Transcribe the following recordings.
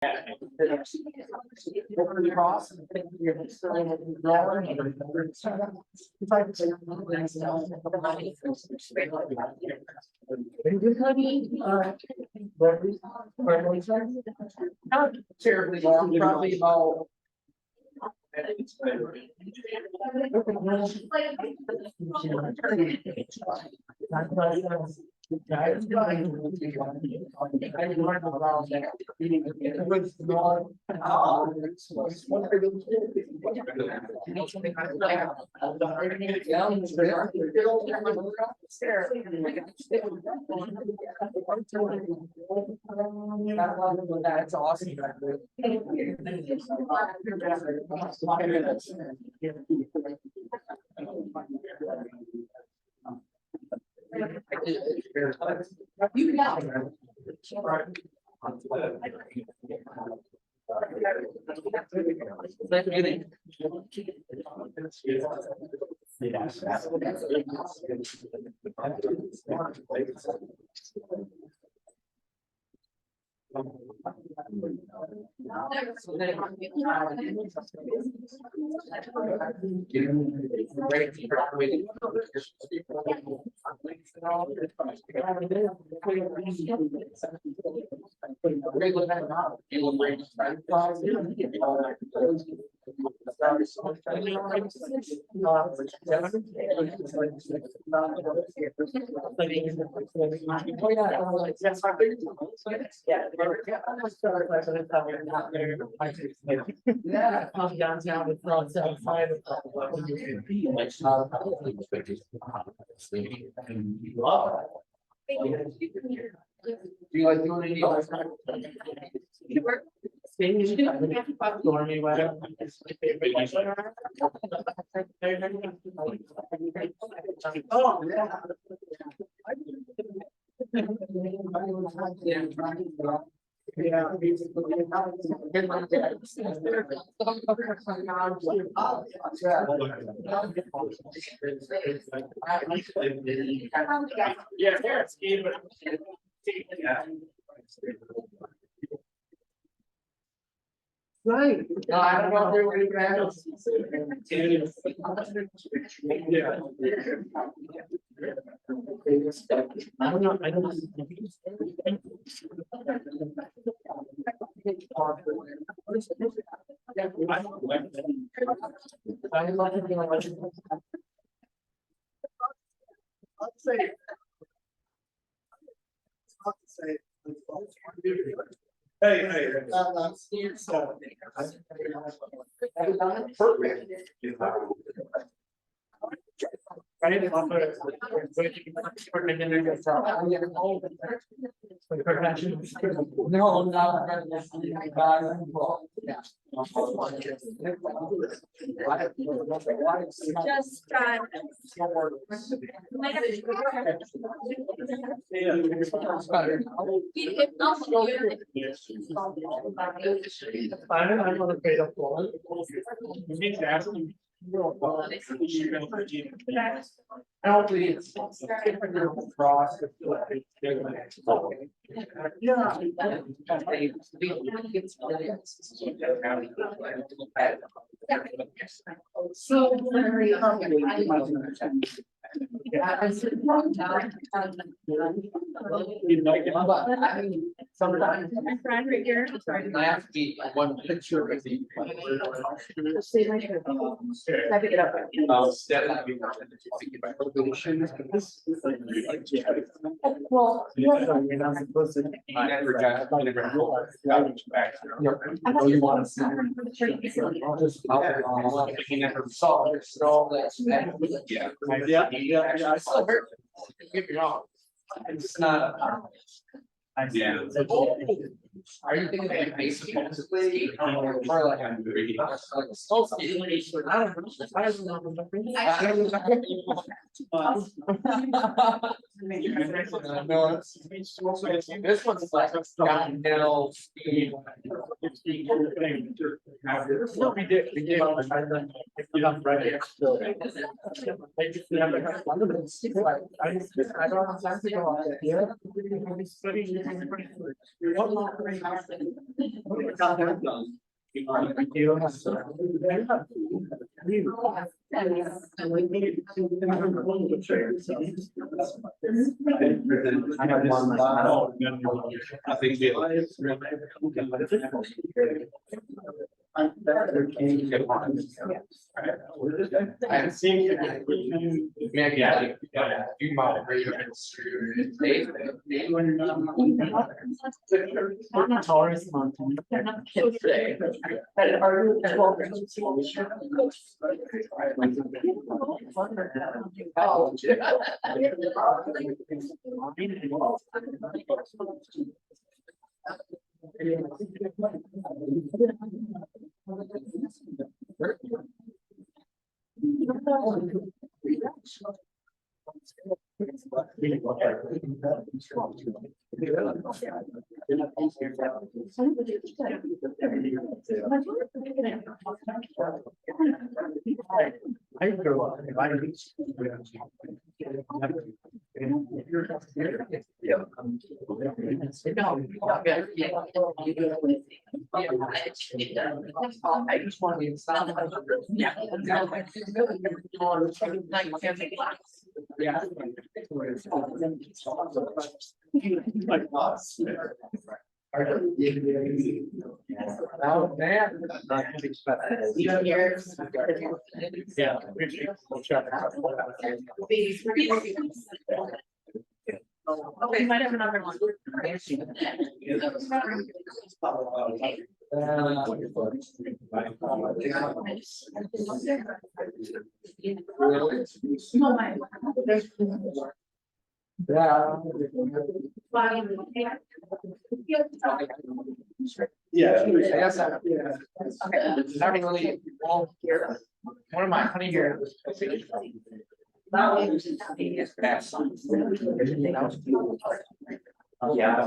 Over the cross and you're drawing and if I could say not terribly long, probably about that's awesome. You got yeah, I'm downtown with from 5 do you like doing any stormy weather? Oh, yeah. Right. No, I don't know if we're going to have I don't know. I don't Hey, I'm on the pay up for I don't think it's cross. So very sometimes my friend right here. I have to be one picture of the I pick it up. Well, you're not supposed to. I never got you want to see. I'll just he never saw it. So that's yeah. I still hurt. Get me wrong. It's just not. Yeah. Are you thinking of basically or like I'm very I don't this one's like downhill speed. No, we did. We did. I don't have time to go on here. I have one. I think I'm seeing it. Maybe I do my radio. Taurus mountain. But are you 12? Oh. I go. I just want to stop. Yeah. Oh, man. Yeah. Okay, might have another one. Yeah. Yes, having really all here. One of my honey here. Yeah.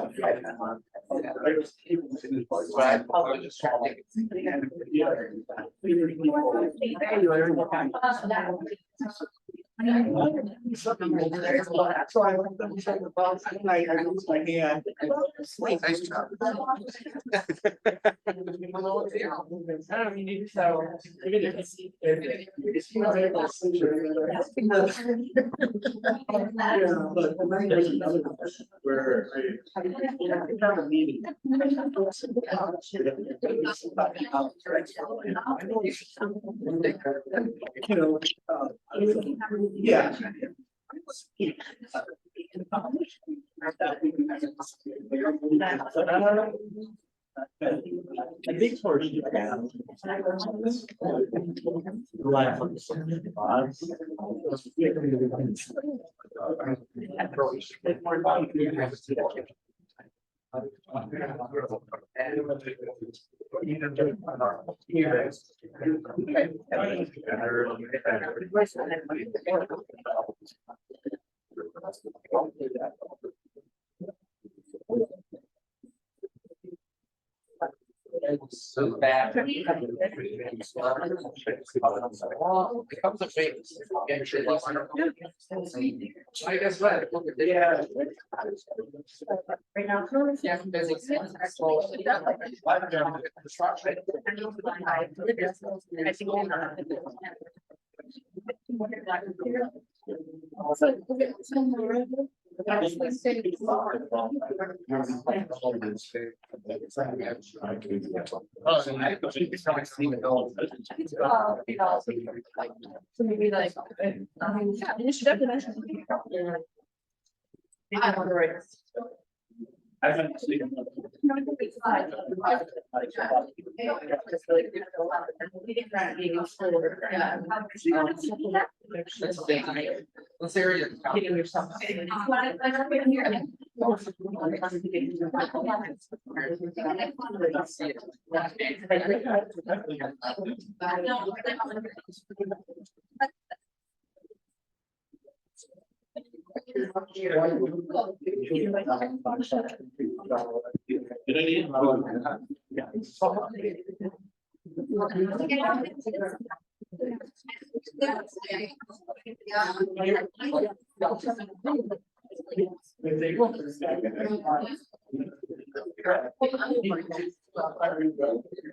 Yeah. A big portion of that. So bad. Becomes a phase. I guess what? Yeah. Right now. Yeah, I'm busy. So maybe like. You should definitely. I've been sleeping. Let's area. Getting yourself.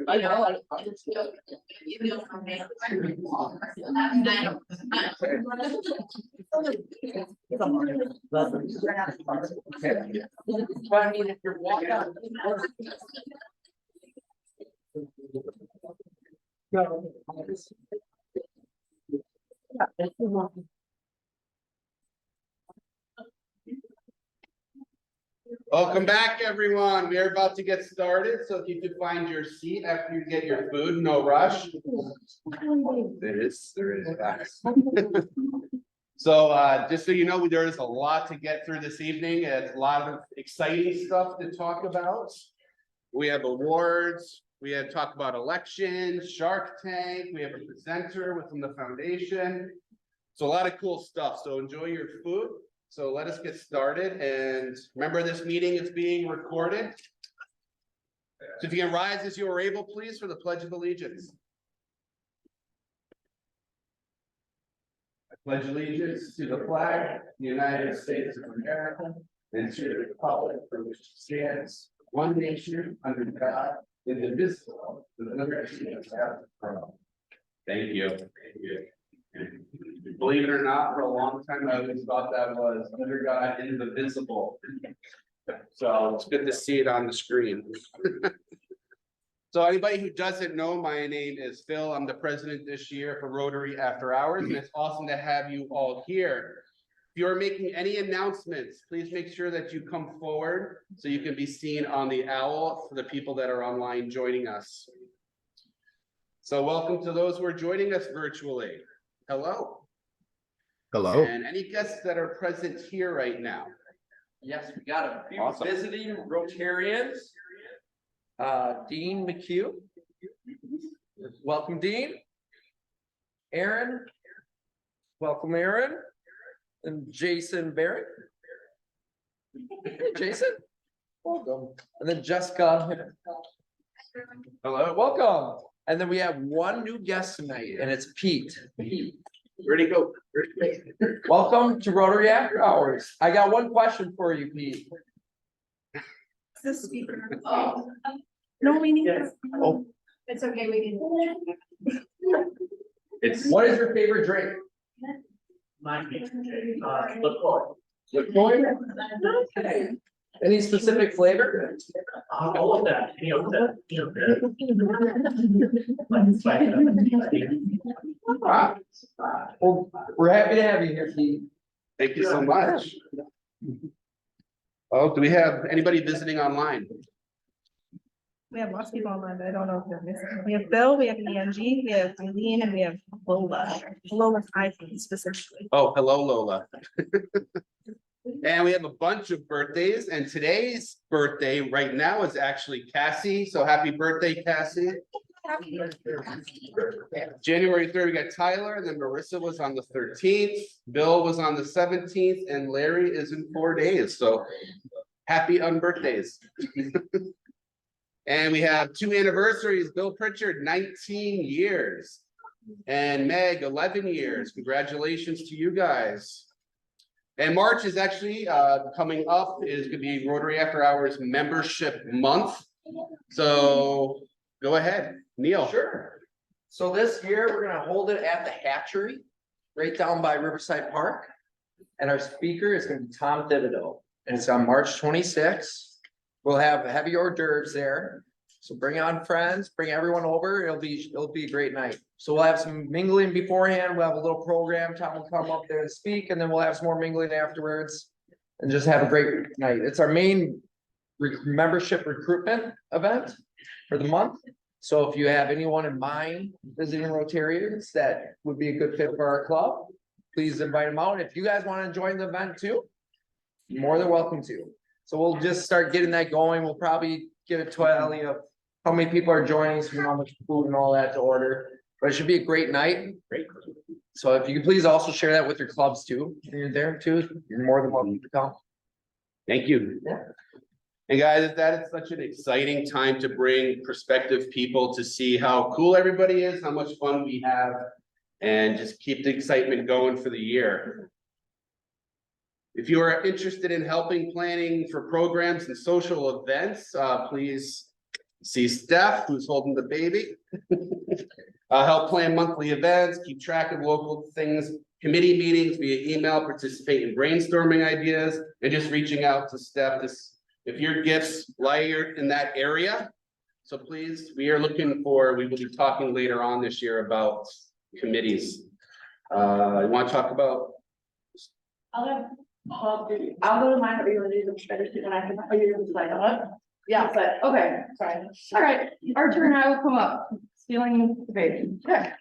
I know. But I mean, if you're walking out. Welcome back, everyone. We are about to get started, so if you could find your seat after you get your food, no rush. There is. So just so you know, there is a lot to get through this evening. It's a lot of exciting stuff to talk about. We have awards, we have talk about elections, Shark Tank, we have a presenter within the foundation. So a lot of cool stuff. So enjoy your food. So let us get started, and remember, this meeting is being recorded. So if you can rise as you are able, please, for the Pledge of Allegiance. I pledge allegiance to the flag of the United States of America and to the republic for which it stands, one nation under God, indivisible, with liberty and justice for all. Thank you. Thank you. Believe it or not, for a long time, I always thought that was under God, indivisible. So it's good to see it on the screen. So anybody who doesn't know, my name is Phil. I'm the president this year for Rotary After Hours, and it's awesome to have you all here. If you are making any announcements, please make sure that you come forward so you can be seen on the owl for the people that are online joining us. So welcome to those who are joining us virtually. Hello. Hello. And any guests that are present here right now? Yes, we got a few Awesome. visiting Rotarians. Dean McHugh. Welcome, Dean. Aaron. Welcome, Aaron. And Jason Barrett. Hey, Jason. Welcome. And then Jessica. Hello. Welcome. And then we have one new guest tonight, and it's Pete. Where'd he go? Welcome to Rotary After Hours. I got one question for you, Pete. The speaker. No, we need. Oh. It's okay, we can. It's What is your favorite drink? LaCroix? Okay. Any specific flavor? All of that, Well, we're happy to have you here, Pete. Thank you so much. Oh, do we have anybody visiting online? We have lots of people online, but I don't know if they're missing. We have Bill, we have Angie, we have Eileen, and we have Lola. Lola's iPhone specifically. Oh, hello, Lola. And we have a bunch of birthdays, and today's birthday right now is actually Cassie. So happy birthday, Cassie. January 3rd, we got Tyler, and then Marissa was on the 13th, Bill was on the 17th, and Larry is in 4 days. So happy unbirthdays. And we have 2 anniversaries. Bill Pritchard, 19 years. And Meg, 11 years. Congratulations to you guys. And March is actually coming up, is going to be Rotary After Hours Membership Month. So go ahead, Neil. Sure. So this year, we're gonna hold it at the hatchery, right down by Riverside Park. And our speaker is gonna be Tom Thibodeau, and it's on March 26th. We'll have heavy hors d'oeuvres there. So bring on friends, bring everyone over. It'll be a great night. So we'll have some mingling beforehand. We'll have a little program. Tom will come up there and speak, and then we'll have some more mingling afterwards. And just have a great night. It's our main membership recruitment event for the month. So if you have anyone in mind visiting Rotarians that would be a good fit for our club, please invite them out. If you guys want to join the event too, you're more than welcome to. So we'll just start getting that going. We'll probably get a tally of how many people are joining, so we know how much food and all that to order. But it should be a great night. So if you can please also share that with your clubs too. If you're there too, you're more than welcome to come. Thank you. Yeah. And guys, that is such an exciting time to bring prospective people to see how cool everybody is, how much fun we have, and just keep the excitement going for the year. If you are interested in helping planning for programs and social events, please see Steph, who's holding the baby. Help plan monthly events, keep track of local things, committee meetings via email, participate in brainstorming ideas, and just reaching out to Steph. If your gifts lie in that area. So please, we will be talking later on this year about committees. I want to talk about. I'll go to mine, or you want to do the better when I can, are you going to slide on? Yeah, but, okay, sorry. All right, Archer and I will come up, stealing the baby. Okay.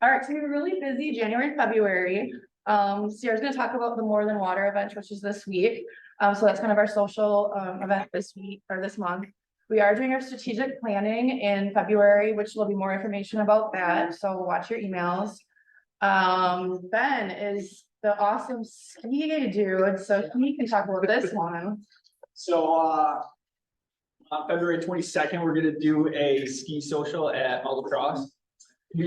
All right, so we were really busy January and February. Sierra's gonna talk about the More Than Water event, which is this week. So that's kind of our social event this week or this month. We are doing our strategic planning in February, which will be more information about that. So watch your emails. Ben is the awesome ski dude, so he can talk about this one. So, on February 22nd, we're gonna do a ski social at Albatross. I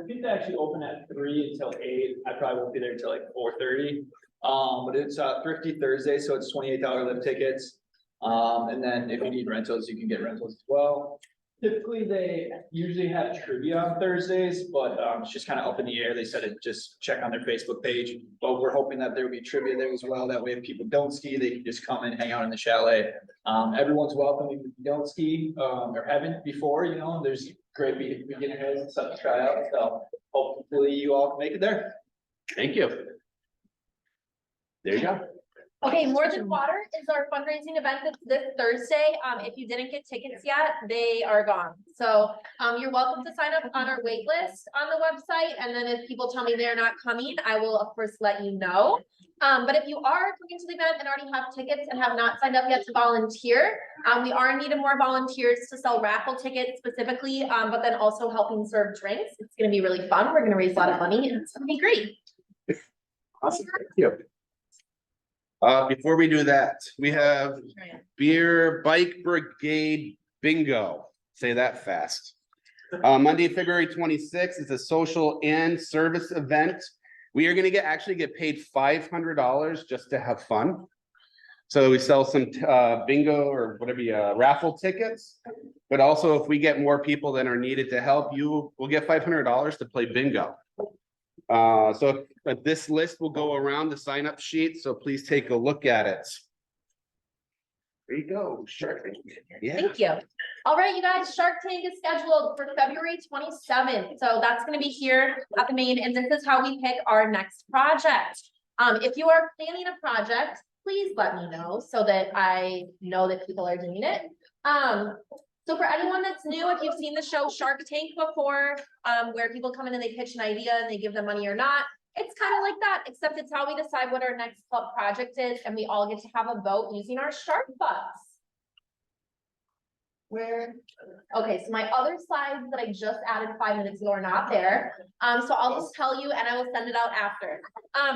think they actually open at 3 until 8. I probably won't be there until like 4:30. But it's Thrifty Thursday, so it's $28 lift tickets. And then if you need rentals, you can get rentals as well. Typically, they usually have trivia on Thursdays, but it's just kind of up in the air. They said it, just check on their Facebook page. But we're hoping that there will be trivia there as well. That way, if people don't ski, they can just come and hang out in the chalet. Everyone's welcome if you don't ski or haven't before. You know, there's great beginners and stuff to try out. So hopefully, you all can make it there. Thank you. There you go. Okay, More Than Water is our fundraising event that's this Thursday. If you didn't get tickets yet, they are gone. So you're welcome to sign up on our wait list on the website. And then if people tell me they're not coming, I will of course let you know. But if you are coming to the event and already have tickets and have not signed up yet to volunteer, we are in need of more volunteers to sell raffle tickets specifically, but then also helping serve drinks. It's gonna be really fun. We're gonna raise a lot of money and it's gonna be great. Awesome, thank you. Before we do that, we have Beer Bike Brigade Bingo. Say that fast. Monday, February 26th is a social and service event. We are gonna actually get paid $500 just to have fun. So we sell some bingo or whatever, raffle tickets. But also if we get more people than are needed to help you, we'll get $500 to play bingo. So this list will go around the sign up sheet, so please take a look at it. There you go, Shark Tank. Yeah. Thank you. All right, you guys, Shark Tank is scheduled for February 27th. So that's gonna be here at the main, and this is how we pick our next project. If you are planning a project, please let me know so that I know that people are doing it. So for anyone that's new, if you've seen the show Shark Tank before, where people come in and they pitch an idea and they give them money or not, it's kind of like that, except it's how we decide what our next club project is, and we all get to have a vote using our shark bucks. Okay, so my other slides that I just added 5 minutes ago are not there. So I'll just tell you and I will send it out after.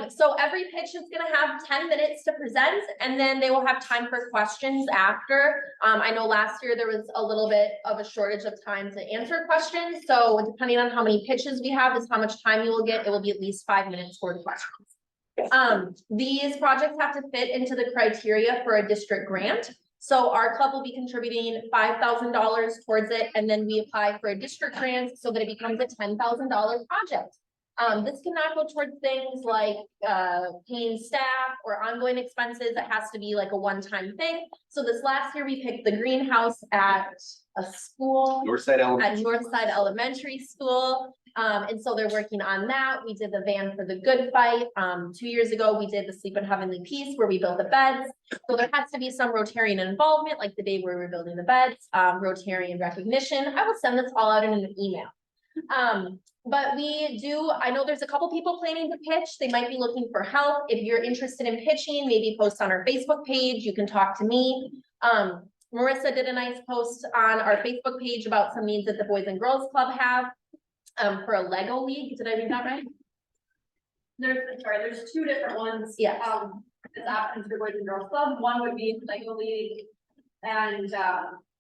So every pitch is gonna have 10 minutes to present, and then they will have time for questions after. I know last year there was a little bit of a shortage of time to answer questions. So depending on how many pitches we have is how much time you will get. It will be at least 5 minutes for the questions. These projects have to fit into the criteria for a district grant. So our club will be contributing $5,000 towards it, and then we apply for a district grant so that it becomes a $10,000 project. This cannot go towards things like paying staff or ongoing expenses. It has to be like a one-time thing. So this last year we picked the greenhouse at a school. Northside Elementary. At Northside Elementary School. And so they're working on that. We did the Van for the Good Fight. 2 years ago, we did the Sleep in Heavenly Peace where we built the beds. So there has to be some Rotarian involvement, like the day where we're building the beds, Rotarian recognition. I will send this all out in an email. But I know there's a couple people planning to pitch. They might be looking for help. If you're interested in pitching, maybe post on our Facebook page. You can talk to me. Marissa did a nice post on our Facebook page about some needs that the Boys and Girls Club have. For a Lego league. Did I read that right? There's 2 different ones. Yeah. As options for Boys and Girls Club. One would be Lego League, and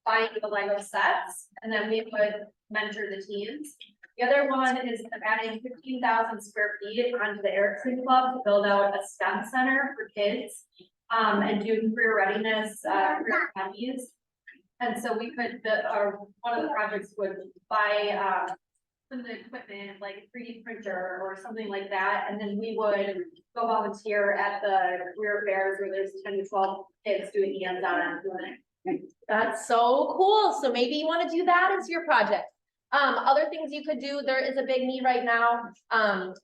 buying the Lego sets, and then we would mentor the teams. The other one is adding 15,000 square feet onto the Erickson Club to build out a STEM center for kids. And do career readiness, career academies. And so we could, one of the projects would buy, some of the equipment, like a 3D printer or something like that, and then we would go volunteer at the career fairs where there's 10 to 12 kids doing hands-on. That's so cool. So maybe you want to do that as your project. Other things you could do, there is a big need right now.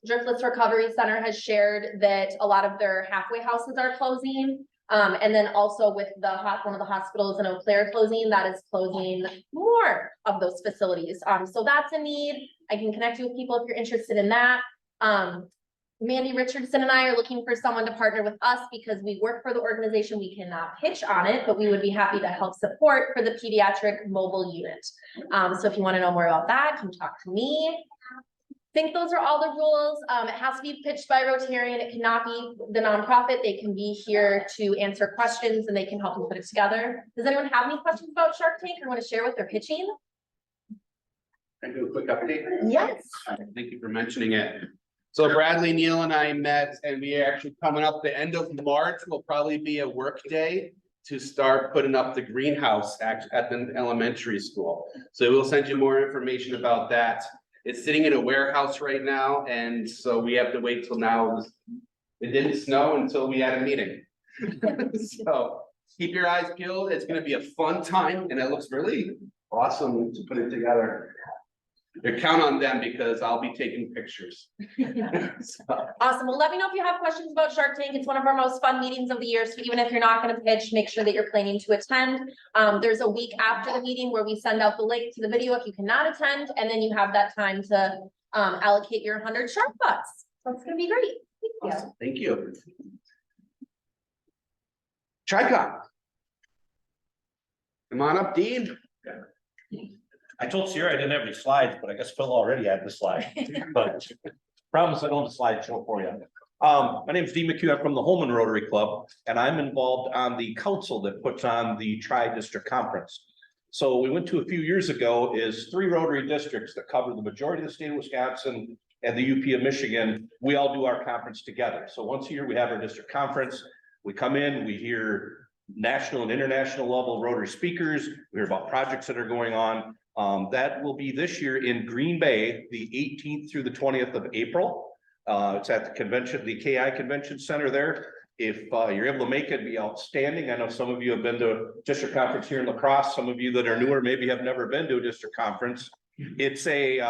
Driftless Recovery Center has shared that a lot of their halfway houses are closing. And then also with one of the hospitals in Eau Claire closing, that is closing more of those facilities. So that's a need. I can connect you with people if you're interested in that. Mandy Richardson and I are looking for someone to partner with us because we work for the organization. We cannot pitch on it, but we would be happy to help support for the pediatric mobile unit. So if you want to know more about that, come talk to me. I think those are all the rules. It has to be pitched by Rotarian. It cannot be the nonprofit. They can be here to answer questions and they can help you put it together. Does anyone have any questions about Shark Tank or want to share what they're pitching? Can I do a quick update? Yes. Thank you for mentioning it. So Bradley, Neal and I met, and we are actually coming up the end of March will probably be a work day to start putting up the greenhouse at the elementary school. So we'll send you more information about that. It's sitting in a warehouse right now, and so we have to wait till now. It didn't snow until we had a meeting. So keep your eyes peeled. It's gonna be a fun time, and it looks really awesome to put it together. You count on them because I'll be taking pictures. So. Awesome. Well, let me know if you have questions about Shark Tank. It's one of our most fun meetings of the year. So even if you're not going to pitch, make sure that you're planning to attend. There's a week after the meeting where we send out the link to the video if you cannot attend, and then you have that time to allocate your 100 Shark Bucks. So it's going to be great. Thank you. Awesome. Thank you. Tricon. Come on up, Dean. I told Sierra I didn't have any slides, but I guess Phil already had the slide, but promise I don't have a slideshow for you. My name is Dean McHugh. I'm from the Holman Rotary Club, and I'm involved on the council that puts on the Tri-District Conference. So we went to a few years ago is 3 Rotary districts that cover the majority of the state of Wisconsin and the UP of Michigan. We all do our conference together. So once a year we have our district conference. We come in, we hear national and international level Rotary speakers. We hear about projects that are going on. That will be this year in Green Bay, the 18th through the 20th of April. It's at the convention, the KI Convention Center there. If you're able to make it, it'd be outstanding. I know some of you have been to district conference here in La Crosse. Some of you that are newer maybe have never been to a district conference. It's a,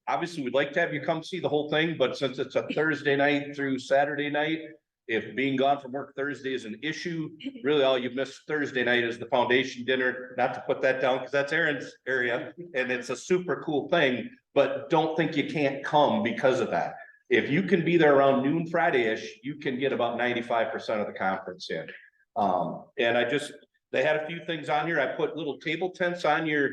obviously we'd like to have you come see the whole thing, but since it's a Thursday night through Saturday night, if being gone from work Thursday is an issue, really all you missed Thursday night is the foundation dinner. Not to put that down because that's Aaron's area and it's a super cool thing, but don't think you can't come because of that. If you can be there around noon Friday-ish, you can get about 95% of the conference in. And they had a few things on here. I put little table tents on your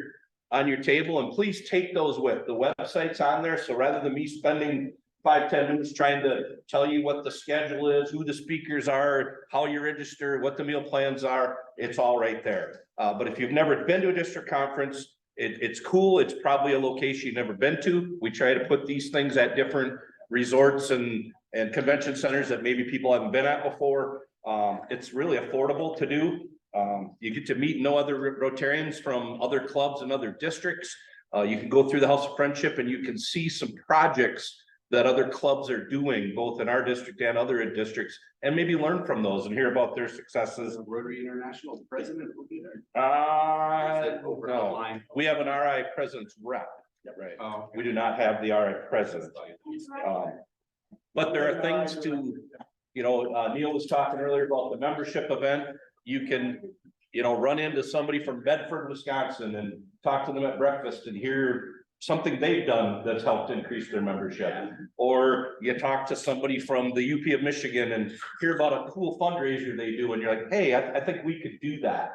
table, and please take those with. The website's on there, so rather than me spending 5-10 minutes trying to tell you what the schedule is, who the speakers are, how you register, what the meal plans are, it's all right there. But if you've never been to a district conference, it's cool. It's probably a location you've never been to. We try to put these things at different resorts and convention centers that maybe people haven't been at before. It's really affordable to do. You get to meet no other Rotarians from other clubs and other districts. You can go through the House of Friendship and you can see some projects that other clubs are doing, both in our district and other districts, and maybe learn from those and hear about their successes. Rotary International president will be there. No, we have an RI president's rep. Right. We do not have the RI president. But there are things to, Neil was talking earlier about the membership event. You can, run into somebody from Bedford, Wisconsin and talk to them at breakfast and hear something they've done that's helped increase their membership. Or you talk to somebody from the UP of Michigan and hear about a cool fundraiser they do. And you're like, hey, I think we could do that.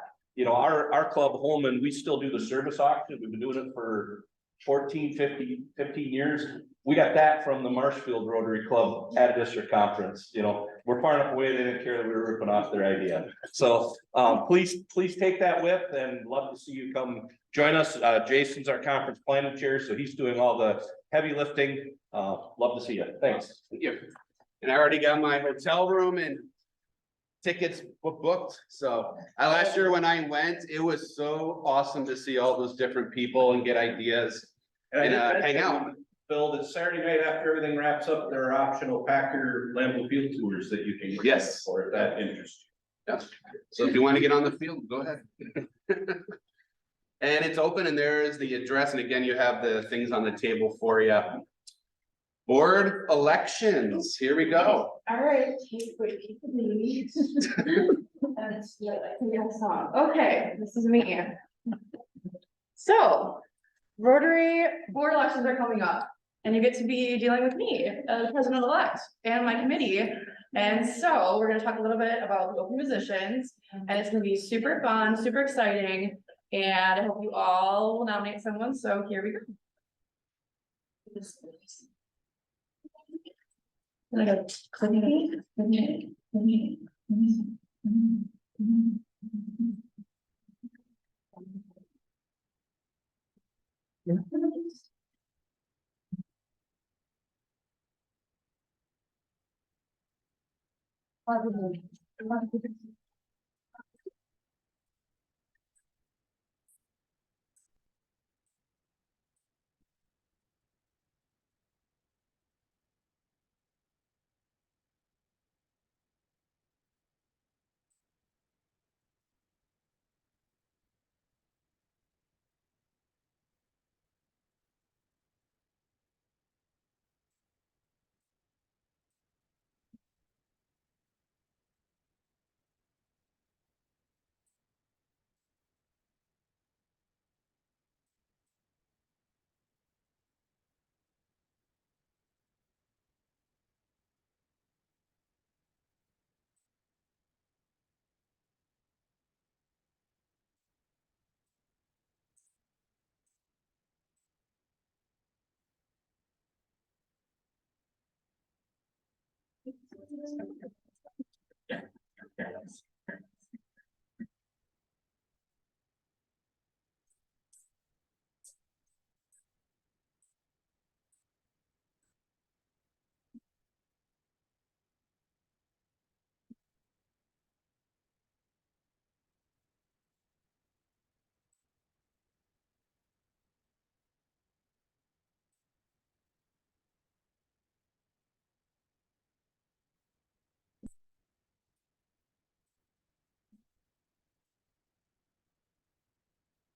Our club Holman, we still do the service auction. We've been doing it for 15 years. We got that from the Marshfield Rotary Club at district conference, you know, we're far enough away, they didn't care that we were ripping off their idea. So, please take that with and love to see you come join us. Jason's our conference planning chair, so he's doing all the heavy lifting. Love to see you. Thanks. Thank you. And I already got my hotel room and tickets booked. So last year when I went, it was so awesome to see all those different people and get ideas and hang out. Phil, it's Saturday night after everything wraps up, there are optional Packer Lambeau Field tours that you can. Yes. For if that interests you. Yes. So if you want to get on the field, go ahead. And it's open and there is the address. And again, you have the things on the table for you. Board elections, here we go. All right, keep it. Okay, this is me. So, Rotary board elections are coming up, and you get to be dealing with me, the president-elect, and my committee. And so, we're gonna talk a little bit about the open positions, and it's gonna be super fun, super exciting, and I hope you all will nominate someone, so here we go. I go,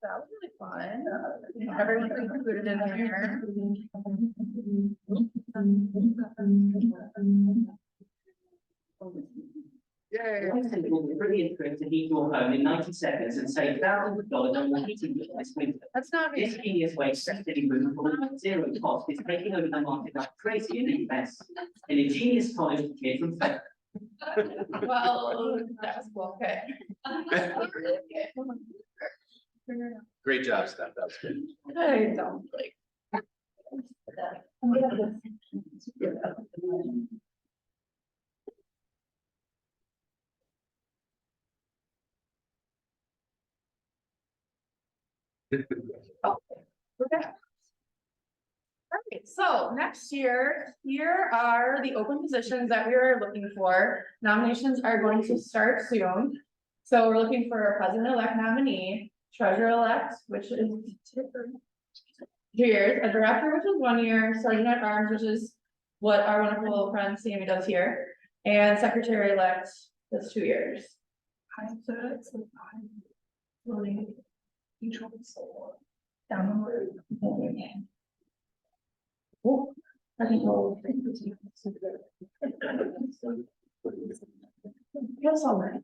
that was really fun. Everyone's included in here. Yay. Brilliant trip to heat your home in 90 seconds and save thousands of dollars on your heating bill this winter. That's not This me. genius way steadily moving at zero cost is taking over the market like crazy in the US. In a genius college kid from Fe- Well, that was cool, okay. Great job, Steph. That was good. I don't like. Okay. Alright, so next year, here are the open positions that we are looking for. Nominations are going to start soon. So we're looking for a president-elect nominee, treasurer-elect, which is 2 years, a director, which is 1 year, sergeant at arms, which is what our wonderful friend Sammy does here, and secretary-elect, that's 2 years. Down the road. Oh, I think we'll. Yes, all right.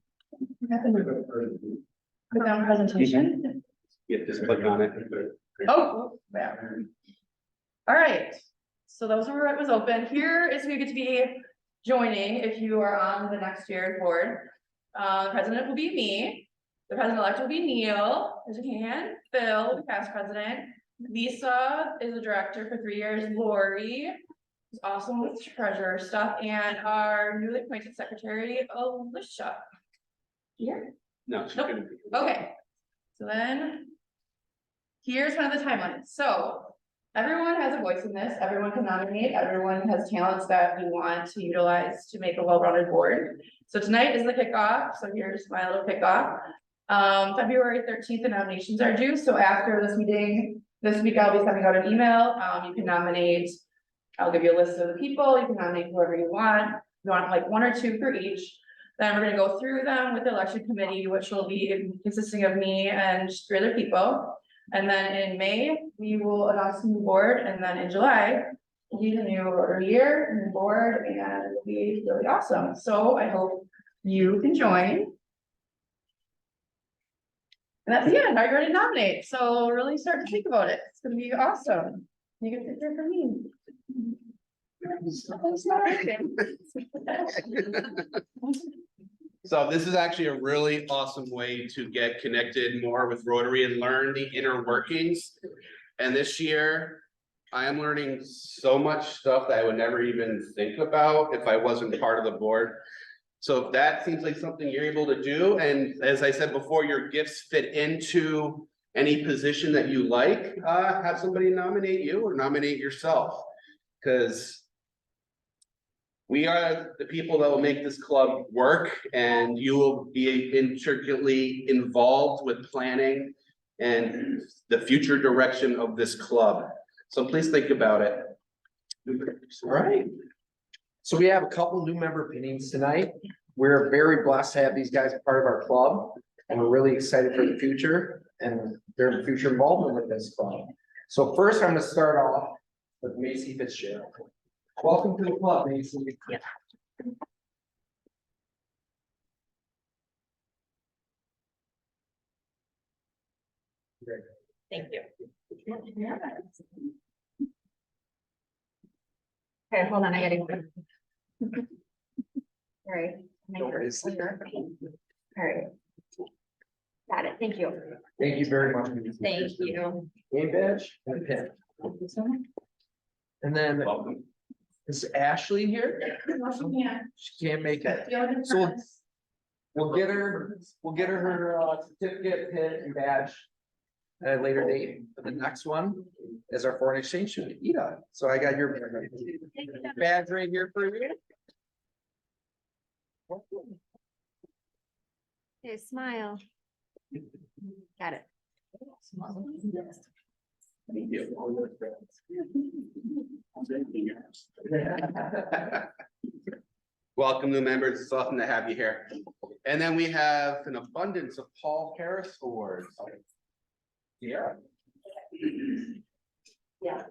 Put down presentation. Yeah, just click on it. Oh, yeah. All right, so those were what was open. Here is who you get to be joining if you are on the next year's board. President will be me. The president-elect will be Neil, there's a hand. Phil, the past president. Lisa is a director for 3 years, Lori is awesome with treasurer stuff, and our newly appointed secretary, Alicia. Here, No, she Nope. couldn't. okay, so then. Here's one of the timelines, so everyone has a voice in this, everyone can nominate, everyone has talents that we want to utilize to make a well-rounded board. So tonight is the kickoff, so here's my little kickoff. February 13th, the nominations are due, so after this meeting, this week I'll be sending out an email, you can nominate. I'll give you a list of the people, you can nominate whoever you want like 1 or 2 for each. Then we're gonna go through them with the election committee, which will be consisting of me and 3 other people. And then in May, we will announce the new board, and then in July, will be the new Rotary year, new board, and it'll be really awesome. So I hope you can join. And that's the end. Are you ready to nominate? So really start to think about it. It's gonna be awesome. You can picture for me. So this is actually a really awesome way to get connected more with Rotary and learn the inner workings. And this year, I am learning so much stuff that I would never even think about if I wasn't part of the board. So if that seems like something you're able to do, and as I said before, your gifts fit into any position that you like, have somebody nominate you or nominate yourself. Because we are the people that will make this club work, and you will be intricately involved with planning and the future direction of this club. So please think about it. All right. So we have a couple new member pinnings tonight. We're very blessed to have these guys part of our club, and we're really excited for the future and their future involvement with this club. So first, I'm gonna start off with Macy Fitzgerald. Welcome to the club, Macy. Thank you. Okay, hold on, I gotta go. All right. No worries. All right. Got it, thank you. Thank you very much. Macy. Thank you. Game badge and pin. And then Welcome. is Ashley here? She can't make it. So we'll get her her certificate, pin and badge at a later date. But the next one is our foreign exchange student, Ida. So I got your badge right here for you. Okay, smile. Got it. Welcome, new members. It's awesome to have you here. And then we have an abundance of Paul Harris awards. Yeah. Yeah.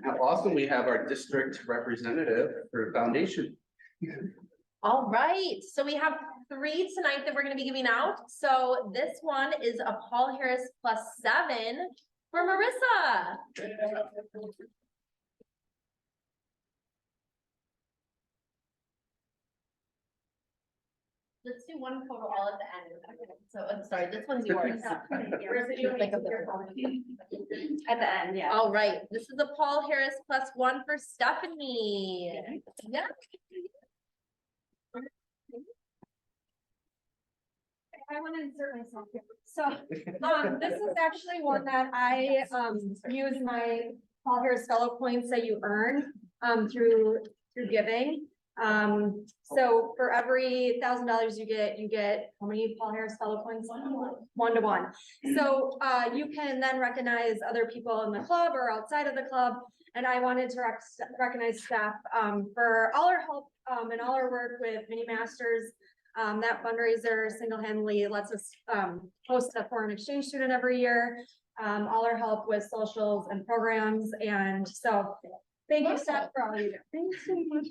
How awesome we have our district representative for foundation. All right, so we have 3 tonight that we're gonna be giving out. So this one is a Paul Harris +7 for Marissa. Let's do one photo all at the end. So I'm sorry, this one's yours. At the end, yeah. All right, this is a Paul Harris +1 for Stephanie. Yeah. I want to insert myself here. So, this is actually one that I, use my Paul Harris Fellow points that you earn, through giving. So for every $1,000 you get how many Paul Harris Fellow points? 1 to 1. So, you can then recognize other people in the club or outside of the club. And I wanted to recognize staff, for all our help, and all our work with mini masters. That fundraiser single-handedly lets us host a foreign exchange student every year. All our help with socials and programs, and so thank you, staff, for all you do. Thanks so much.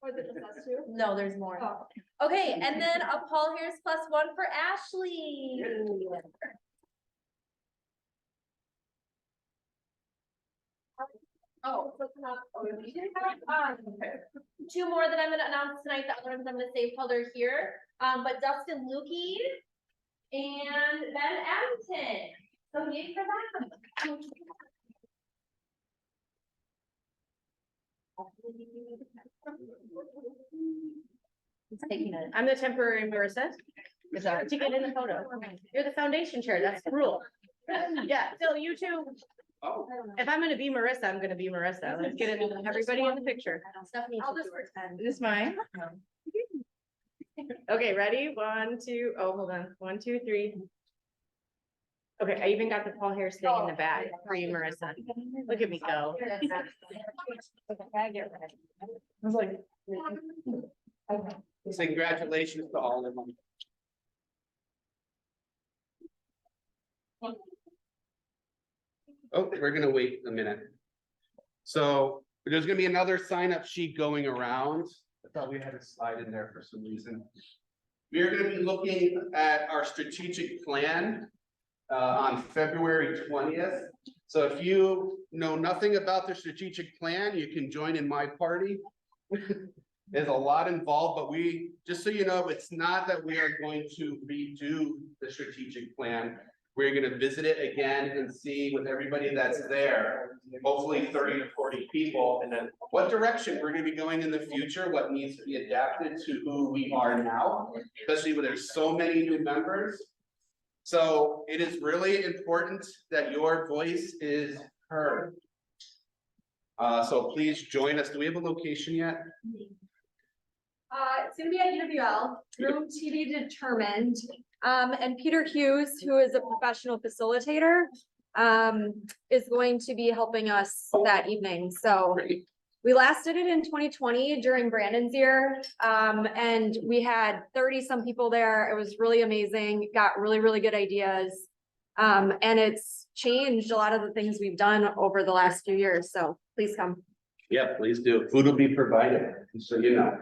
Was it just us two? No, there's more. Oh. Okay, and then a Paul Harris +1 for Ashley. Oh, so come on. Oh, we didn't have, two more that I'm gonna announce tonight, the other ones I'm gonna save till they're here. But Dustin Lukey and Ben Addington. So yay for that. It's taking it. I'm the temporary Marissa. Is that to get in the photo? You're the foundation chair. That's the rule. Yeah, so you two. If I'm gonna be Marissa, I'm gonna be Marissa. Let's get everybody in the picture. Stephanie. I'll just pretend. Is this mine? Okay, ready? 1, 2, oh, hold on. 1, 2, 3. Okay, I even got the Paul Harris thing in the back for you, Marissa. Look at me go. I was like. So congratulations to all of them. Oh, we're gonna wait a minute. So there's gonna be another sign up sheet going around. I thought we had a slide in there for some reason. We are gonna be looking at our strategic plan on February 20th. So if you know nothing about the strategic plan, you can join in my party. There's a lot involved, but we, just so you know, it's not that we are going to redo the strategic plan. We're gonna visit it again and see with everybody that's there, hopefully 30 to 40 people, and then what direction we're gonna be going in the future, what needs to be adapted to who we are now, especially when there's so many new members. So it is really important that your voice is heard. So please join us. Do we have a location yet? It's gonna be at UWL, room TV determined. And Peter Hughes, who is a professional facilitator, is going to be helping us that evening. So Great. we last did it in 2020 during Brandon's year. And we had 30 some people there. It was really amazing, got really, really good ideas. And it's changed a lot of the things we've done over the last few years. So please come. Yeah, please do. Food will be provided, so you know.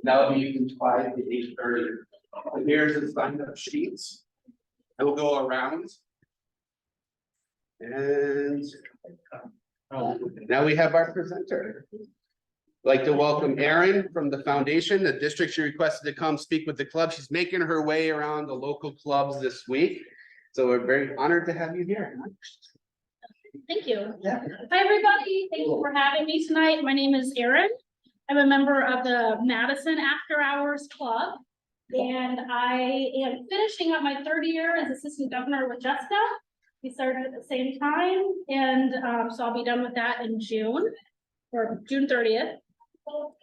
That'll be from 5 to 8:30. And here's the sign up sheets. I will go around. And now we have our presenter. I'd like to welcome Erin from the foundation, the district. She requested to come speak with the club. She's making her way around the local clubs this week. So we're very honored to have you here. Thank you. Yeah. Hi, everybody. Thank you for having me tonight. My name is Erin. I'm a member of the Madison After Hours Club. And I am finishing up my 3rd year as assistant governor with Jessica. We started at the same time. And so I'll be done with that in June or June 30th.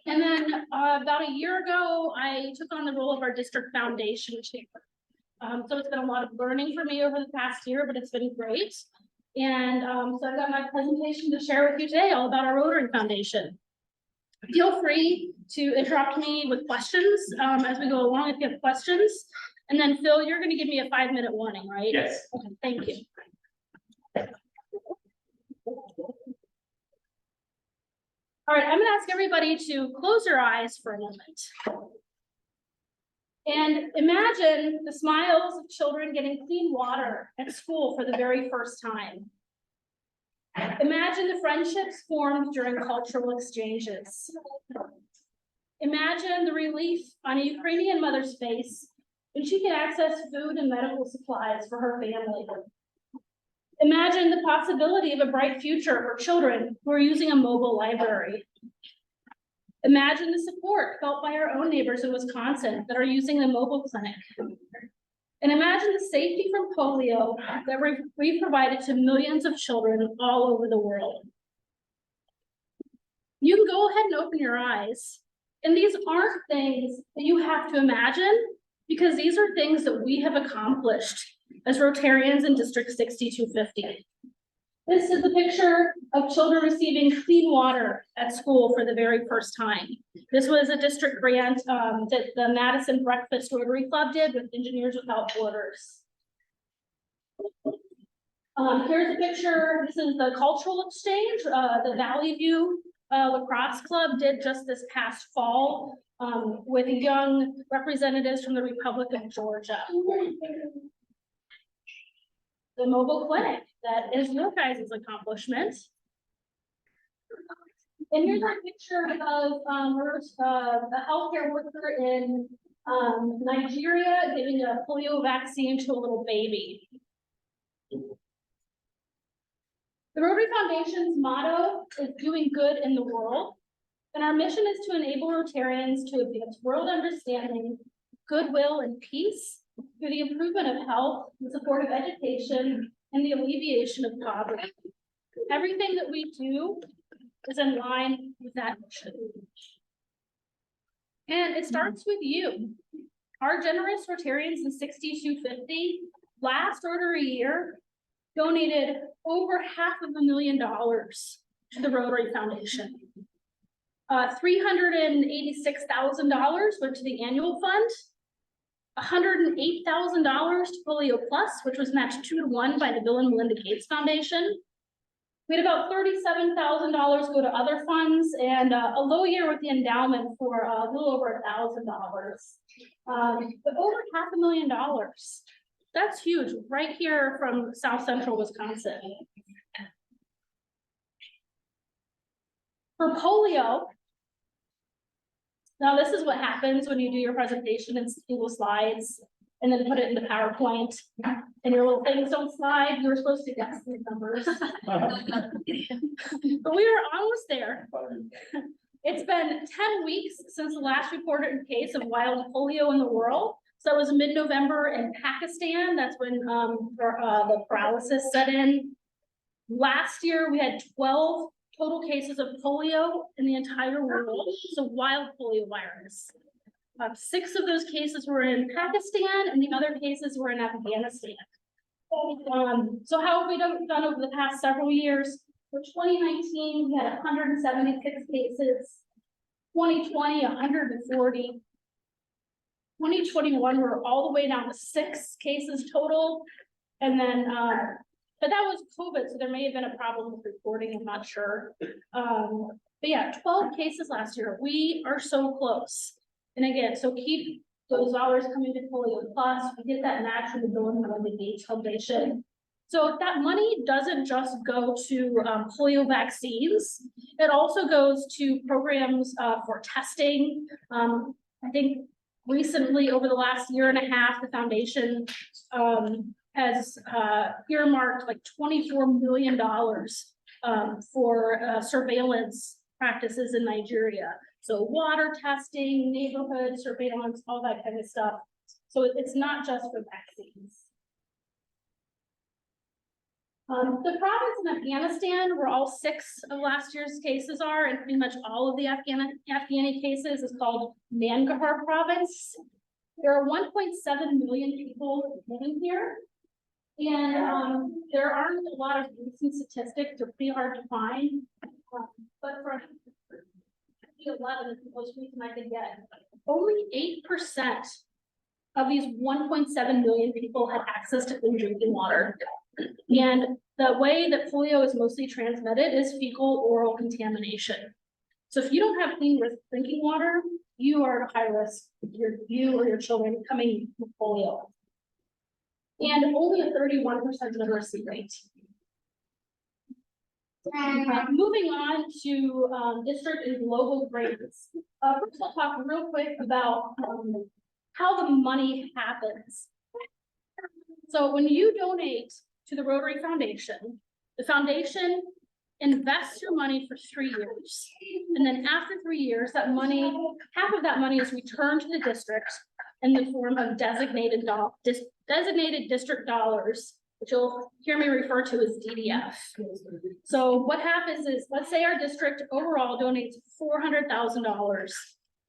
And then about a year ago, I took on the role of our district foundation chair. So it's been a lot of learning for me over the past year, but it's been great. And so I've got my presentation to share with you today all about our Rotary Foundation. Feel free to interrupt me with questions as we go along if you have questions. And then Phil, you're going to give me a 5-minute warning, right? Yes. Okay, thank you. All right, I'm going to ask everybody to close your eyes for a moment. And imagine the smiles of children getting clean water at school for the very first time. Imagine the friendships formed during cultural exchanges. Imagine the relief on a Ukrainian mother's face when she can access food and medical supplies for her family. Imagine the possibility of a bright future for children who are using a mobile library. Imagine the support felt by our own neighbors in Wisconsin that are using the mobile clinic. And imagine the safety from polio that we've provided to millions of children all over the world. You can go ahead and open your eyes. And these aren't things that you have to imagine, because these are things that we have accomplished as Rotarians in District 6250. This is a picture of children receiving clean water at school for the very first time. This was a district grant that the Madison Breakfast Rotary Club did with Engineers Without Borders. Here's a picture. This is the cultural exchange the Valley View Lacrosse Club did just this past fall with young representatives from the Republic of Georgia. The mobile clinic, that is your guys' accomplishment. And here's a picture of, a healthcare worker in, Nigeria giving a polio vaccine to a little baby. The Rotary Foundation's motto is doing good in the world. And our mission is to enable Rotarians to advance world understanding, goodwill, and peace through the improvement of health, the support of education, and the alleviation of poverty. Everything that we do is in line with that mission. And it starts with you. Our generous Rotarians in 6250 last Rotary year donated over $500,000 to the Rotary Foundation. $386,000 went to the annual fund. $108,000 to Polio Plus, which was matched 2-to-1 by the Bill and Melinda Gates Foundation. We had about $37,000 go to other funds, and a low year with the endowment for a little over $1,000. But over $500,000. That's huge, right here from South Central Wisconsin. For polio, now this is what happens when you do your presentation in Google Slides and then put it into PowerPoint and your little things don't slide. You were supposed to guess these numbers. But we are almost there. It's been 10 weeks since the last reported case of wild polio in the world. So it was mid-November in Pakistan. That's when the paralysis set in. Last year, we had 12 total cases of polio in the entire world, so wild polio virus. 6 of those cases were in Pakistan, and the other cases were in Afghanistan. So how have we done over the past several years? For 2019, we had 176 cases. 2020, 140. 2021, we're all the way down to 6 cases total. And then, but that was COVID, so there may have been a problem with reporting, I'm not sure. But yeah, 12 cases last year. We are so close. And again, so keep those dollars coming to Polio Plus. We get that match from the Bill and Melinda Gates Foundation. So that money doesn't just go to polio vaccines. It also goes to programs for testing. I think recently, over the last year and a half, the foundation has earmarked like $24 million for surveillance practices in Nigeria. So water testing, neighborhood surveillance, all that kind of stuff. So it's not just for vaccines. The province in Afghanistan, where all 6 of last year's cases are, and pretty much all of the Afghani cases, is called Nangarhar province. There are 1.7 million people living here. And there aren't a lot of recent statistics, they're pretty hard to find. But for 2011 is the most recent I could get. Only 8% of these 1.7 million people had access to clean drinking water. And the way that polio is mostly transmitted is fecal oral contamination. So if you don't have clean drinking water, you are at a high risk, you or your children coming with polio. And only a 31% literacy rate. Moving on to district and global grants. First, I'll talk real quick about how the money happens. So when you donate to the Rotary Foundation, the foundation invests your money for 3 years. And then after 3 years, that money, half of that money is returned to the district in the form of designated district dollars, which you'll hear me refer to as DDF. So what happens is, let's say our district overall donates $400,000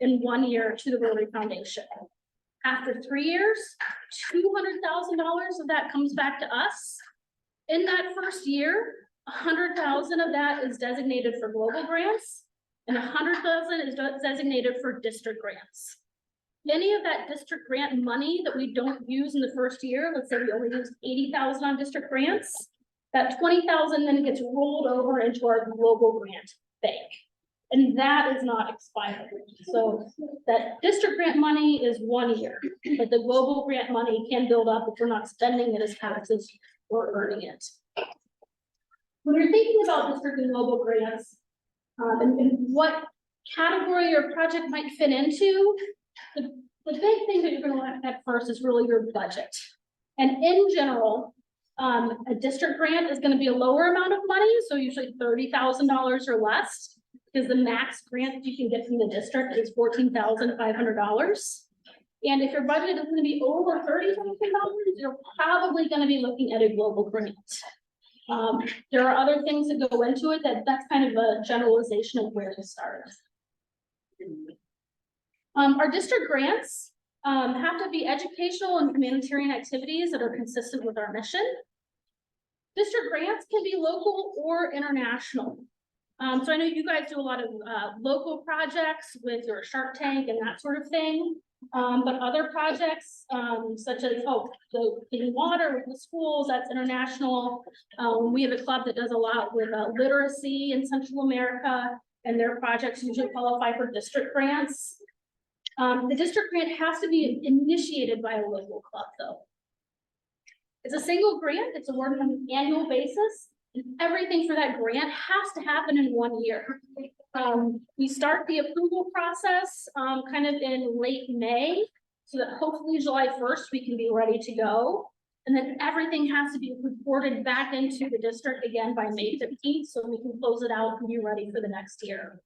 in 1 year to the Rotary Foundation. After 3 years, $200,000 of that comes back to us. In that first year, $100,000 of that is designated for global grants, and $100,000 is designated for district grants. Any of that district grant money that we don't use in the first year, let's say we only use $80,000 on district grants, that $20,000 then gets rolled over into our global grant bank. And that is not expired. So that district grant money is 1 year, but the global grant money can build up if we're not spending it as fast as we're earning it. When you're thinking about district and global grants, And what category your project might fit into. The big thing that you're gonna look at first is really your budget. And in general, a district grant is gonna be a lower amount of money, so usually $30,000 or less. Because the max grant you can get from the district is $14,500. And if your budget is gonna be over $30,000, you're probably gonna be looking at a global grant. There are other things that go into it that's kind of a generalization of where to start. Our district grants have to be educational and humanitarian activities that are consistent with our mission. District grants can be local or international. So I know you guys do a lot of local projects with your Shark Tank and that sort of thing. But other projects, such as, the clean water with the schools, that's international. We have a club that does a lot with literacy in Central America, and their projects usually qualify for district grants. The district grant has to be initiated by a local club, though. It's a single grant, it's awarded on an annual basis, and everything for that grant has to happen in 1 year. We start the approval process kind of in late May, so that hopefully July 1st we can be ready to go. And then everything has to be reported back into the district again by May 15th, so we can close it out and be ready for the next year.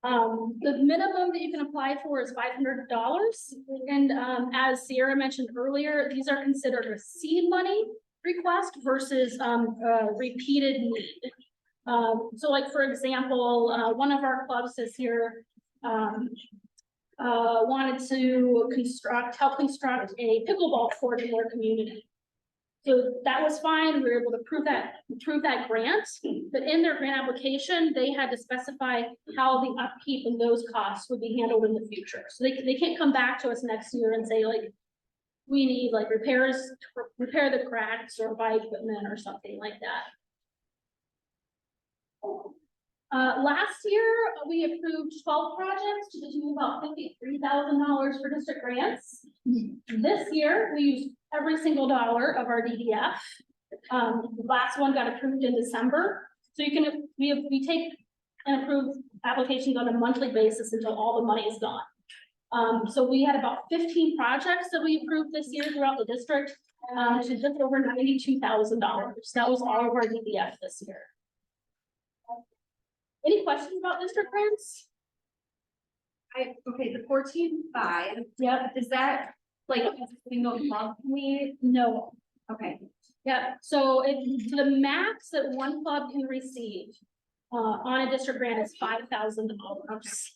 The minimum that you can apply for is $500. And as Sierra mentioned earlier, these are considered a seed money request versus a repeated need. So like, for example, one of our clubs this year wanted to help construct a pickleball court in their community. So that was fine. We were able to approve that grant, but in their grant application, they had to specify how the upkeep and those costs would be handled in the future. So they can't come back to us next year and say like, we need like repairs, repair the cracks or buy equipment or something like that. Last year, we approved 12 projects to the tune of about $53,000 for district grants. This year, we used every single dollar of our DDF. The last one got approved in December. So we take and approve applications on a monthly basis until all the money is gone. So we had about 15 projects that we approved this year throughout the district, to just over $92,000. That was all of our DDF this year. Any questions about district grants? Okay, the 14.5. Yep. Is that like a single monthly? No. Okay. Yeah, so the max that one club can receive on a district grant is $5,000.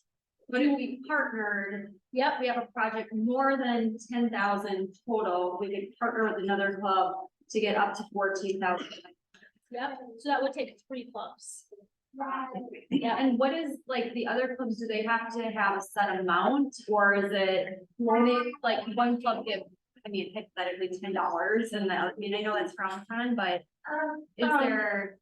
But if we partnered, Yep, we have a project more than 10,000 total, we could partner with another club to get up to 14,000. yep, so that would take 3 clubs. Yeah, and what is like the other clubs, do they have to have a set amount, or is it more they like one club give, I mean, hypothetically $10 and I mean, I know that's frowned upon, but is there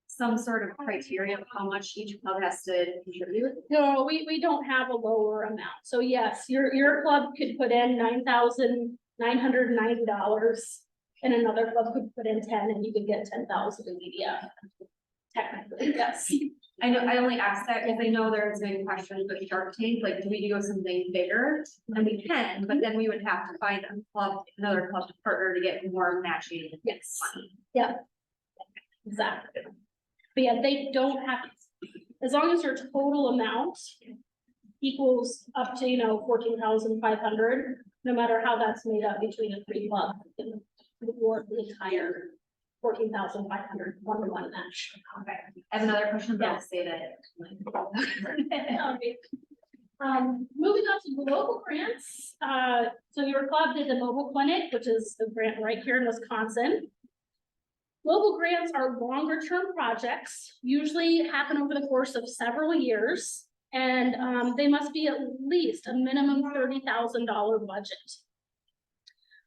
some sort of criteria of how much each club has to contribute? No, we don't have a lower amount. So yes, your club could put in $9,990 and another club could put in 10 and you could get 10,000 in EDF. Technically, yes. I know, I only asked that because I know there's been questions with Shark Tank, like, do we do something bigger? And we can, but then we would have to find another club to partner to get more matching. Yes. Yep. Exactly. But yeah, they don't have, as long as your total amount equals up to, 14,500, no matter how that's made up between the 3 clubs, it can award the entire 14,500 1-to-1 match. Okay, I have another question, but I'll Yeah. say that. Moving on to global grants. So your club did the mobile clinic, which is the grant right here in Wisconsin. Global grants are longer term projects, usually happen over the course of several years. And they must be at least a minimum $30,000 budget.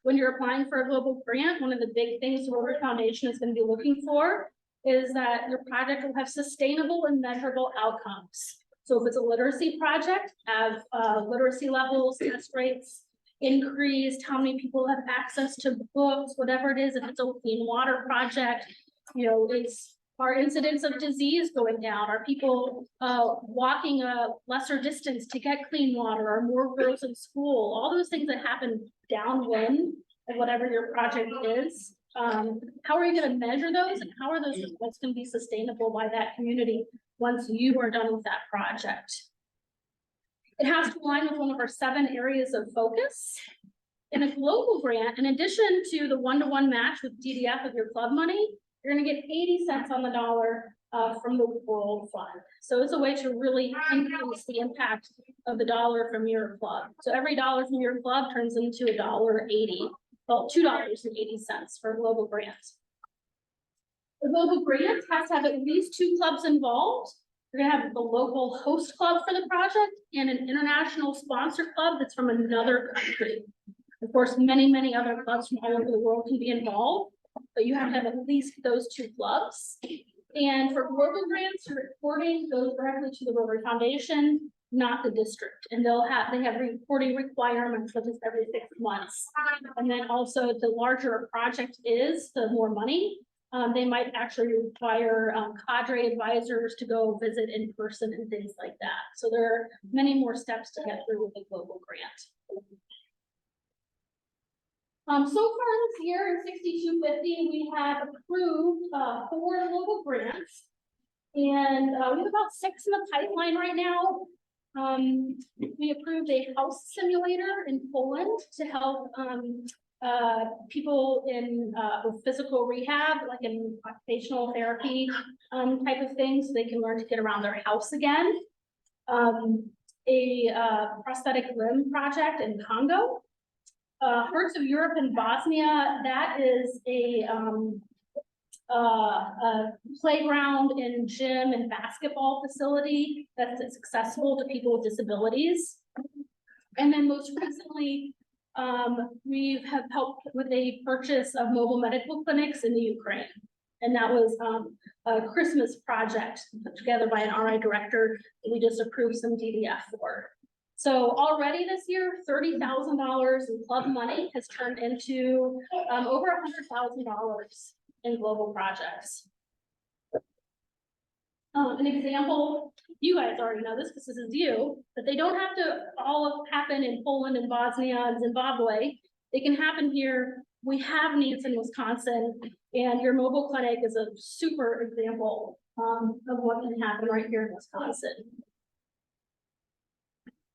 When you're applying for a global grant, one of the big things the Rotary Foundation is going to be looking for is that your project will have sustainable and measurable outcomes. So if it's a literacy project, have literacy levels, test rates increased, how many people have access to books, whatever it is. If it's a clean water project, is Are incidents of disease going down? Are people walking a lesser distance to get clean water? Are more girls in school? All those things that happen downwind of whatever your project is. How are you gonna measure those, and how are those results gonna be sustainable by that community once you are done with that project? It has to align with one of our 7 areas of focus. In a global grant, in addition to the 1-to-1 match with DDF of your club money, you're gonna get 80 cents on the dollar from the World Fund. So it's a way to really increase the impact of the dollar from your club. So every dollar from your club turns into $1.80, well, $2.80 for a global grant. The global grant has to have at least 2 clubs involved. You're gonna have the local host club for the project and an international sponsor club that's from another country. Of course, many other clubs from all over the world can be involved, but you have to have at least those 2 clubs. And for global grants, your reporting goes directly to the Rotary Foundation, not the district. And they have reporting requirements such as every 6 months. And then also the larger a project is, the more money. They might actually require cadre advisors to go visit in person and things like that. So there are many more steps to get through with a global grant. So far this year in 6250, we have approved 4 global grants. And we have about 6 in the pipeline right now. We approved a house simulator in Poland to help people in with physical rehab, like in occupational therapy type of things, so they can learn to get around their house again. A prosthetic limb project in Congo. Hearts of Europe and Bosnia, that is a playground and gym and basketball facility that's accessible to people with disabilities. And then most recently, we have helped with a purchase of mobile medical clinics in the Ukraine. And that was a Christmas project put together by an RI director that we just approved some DDF for. So already this year, $30,000 in club money has turned into over $100,000 in global projects. An example, you guys already know this because this is you, but they don't have to all happen in Poland and Bosnia and Zimbabwe. They can happen here. We have needs in Wisconsin, and your mobile clinic is a super example of what can happen right here in Wisconsin.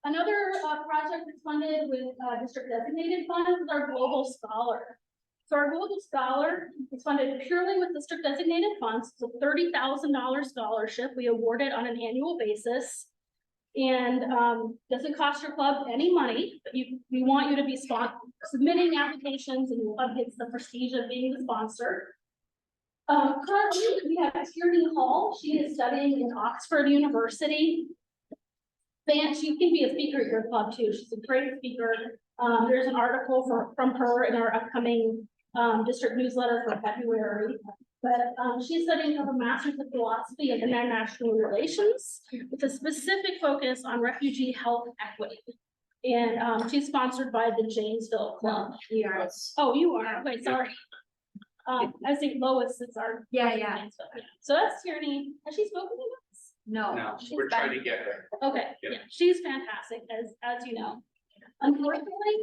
Another project that's funded with district designated funds is our Global Scholar. So our Global Scholar is funded purely with district designated funds. It's a $30,000 scholarship we award it on an annual basis. And doesn't cost your club any money, but we want you to be submitting applications, and your club gets the prestige of being the sponsor. Currently, we have Tierney Hall. She is studying in Oxford University. She can be a speaker at your club too. She's a great speaker. There's an article from her in our upcoming district newsletter for February. But she's studying for a master's of philosophy and international relations with a specific focus on refugee health equity. And she's sponsored by the Janesville Club. We are. Oh, you are. Wait, sorry. I think Lois is our. Yeah. So that's Tierney. Has she spoken to us? No. We're trying to get her. Okay, yeah, she's fantastic, as you know. Unfortunately,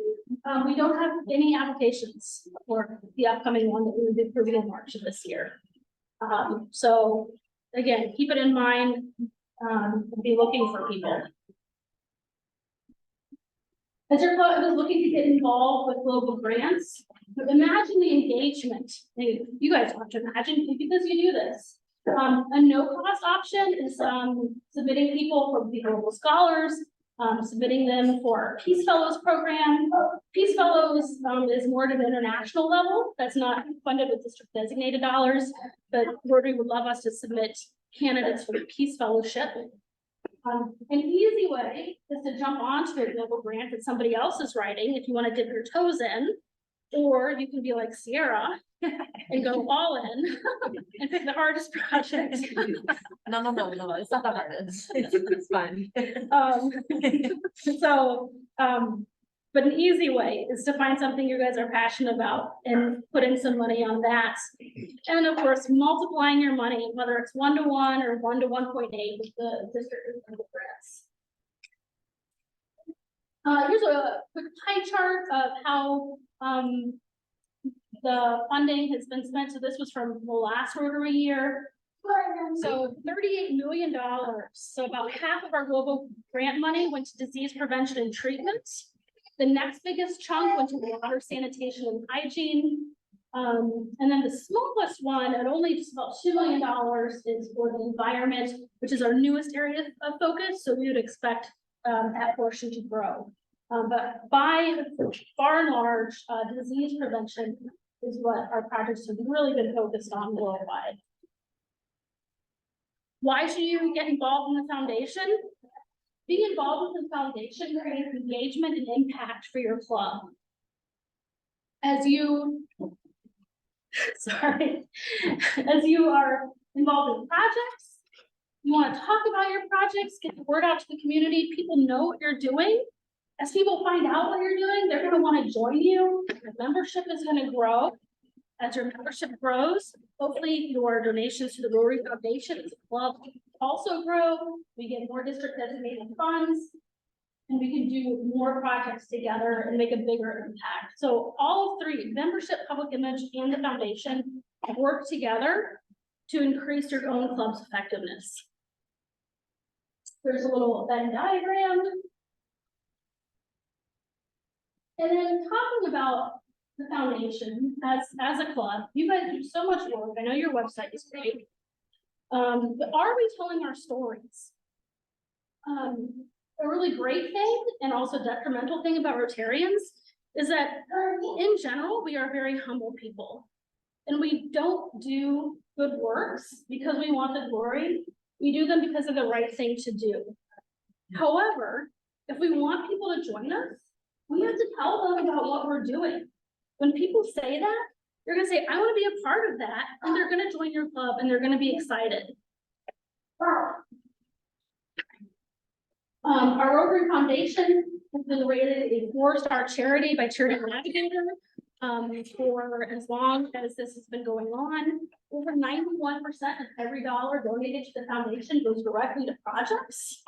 we don't have any applications for the upcoming one that we would be approving in March of this year. So again, keep it in mind, be looking for people. As your club is looking to get involved with global grants, imagine the engagement. You guys want to imagine because you do this. A no-cost option is submitting people for the Global Scholars, submitting them for our Peace Fellows program. Peace Fellows is more at an international level. That's not funded with district designated dollars, but Rotary would love us to submit candidates for the Peace Fellowship. An easy way is to jump onto a global grant that somebody else is writing if you want to dip your toes in, or you can be like Sierra and go all in and pick the hardest project. No, it's not the hardest. It's fun. But an easy way is to find something you guys are passionate about and put in some money on that. And of course, multiplying your money, whether it's 1-to-1 or 1-to-1.8 with the district grants. Here's a quick pie chart of how the funding has been spent. So this was from the last Rotary year. So $38 million. So about half of our global grant money went to disease prevention and treatment. The next biggest chunk went to water, sanitation, and hygiene. And then the smallest one, at only just about $2 million, is for the environment, which is our newest area of focus. So we would expect that portion to grow. But by far and large, disease prevention is what our projects have really been focused on worldwide. Why should you get involved in the foundation? Being involved with the foundation creates engagement and impact for your club. As you, as you are involved in projects, you want to talk about your projects, get the word out to the community, people know what you're doing. As people find out what you're doing, they're going to want to join you. Your membership is going to grow. As your membership grows, hopefully your donations to the Rotary Foundation as a club also grow. We get more district designated funds, and we can do more projects together and make a bigger impact. So all three, membership, public image, and the foundation, work together to increase your own club's effectiveness. There's a little Venn diagram. And then talking about the foundation as a club, you guys do so much work. I know your website is great. But are we telling our stories? A really great thing and also detrimental thing about Rotarians is that in general, we are very humble people. And we don't do good works because we want the glory. We do them because of the right thing to do. However, if we want people to join us, we have to tell them about what we're doing. When people say that, you're gonna say, I want to be a part of that, and they're gonna join your club and they're gonna be excited. Our Rotary Foundation has been rated a 4-star charity by Charity Navigator for as long as this has been going on. Over 91% of every dollar donated to the foundation goes directly to projects.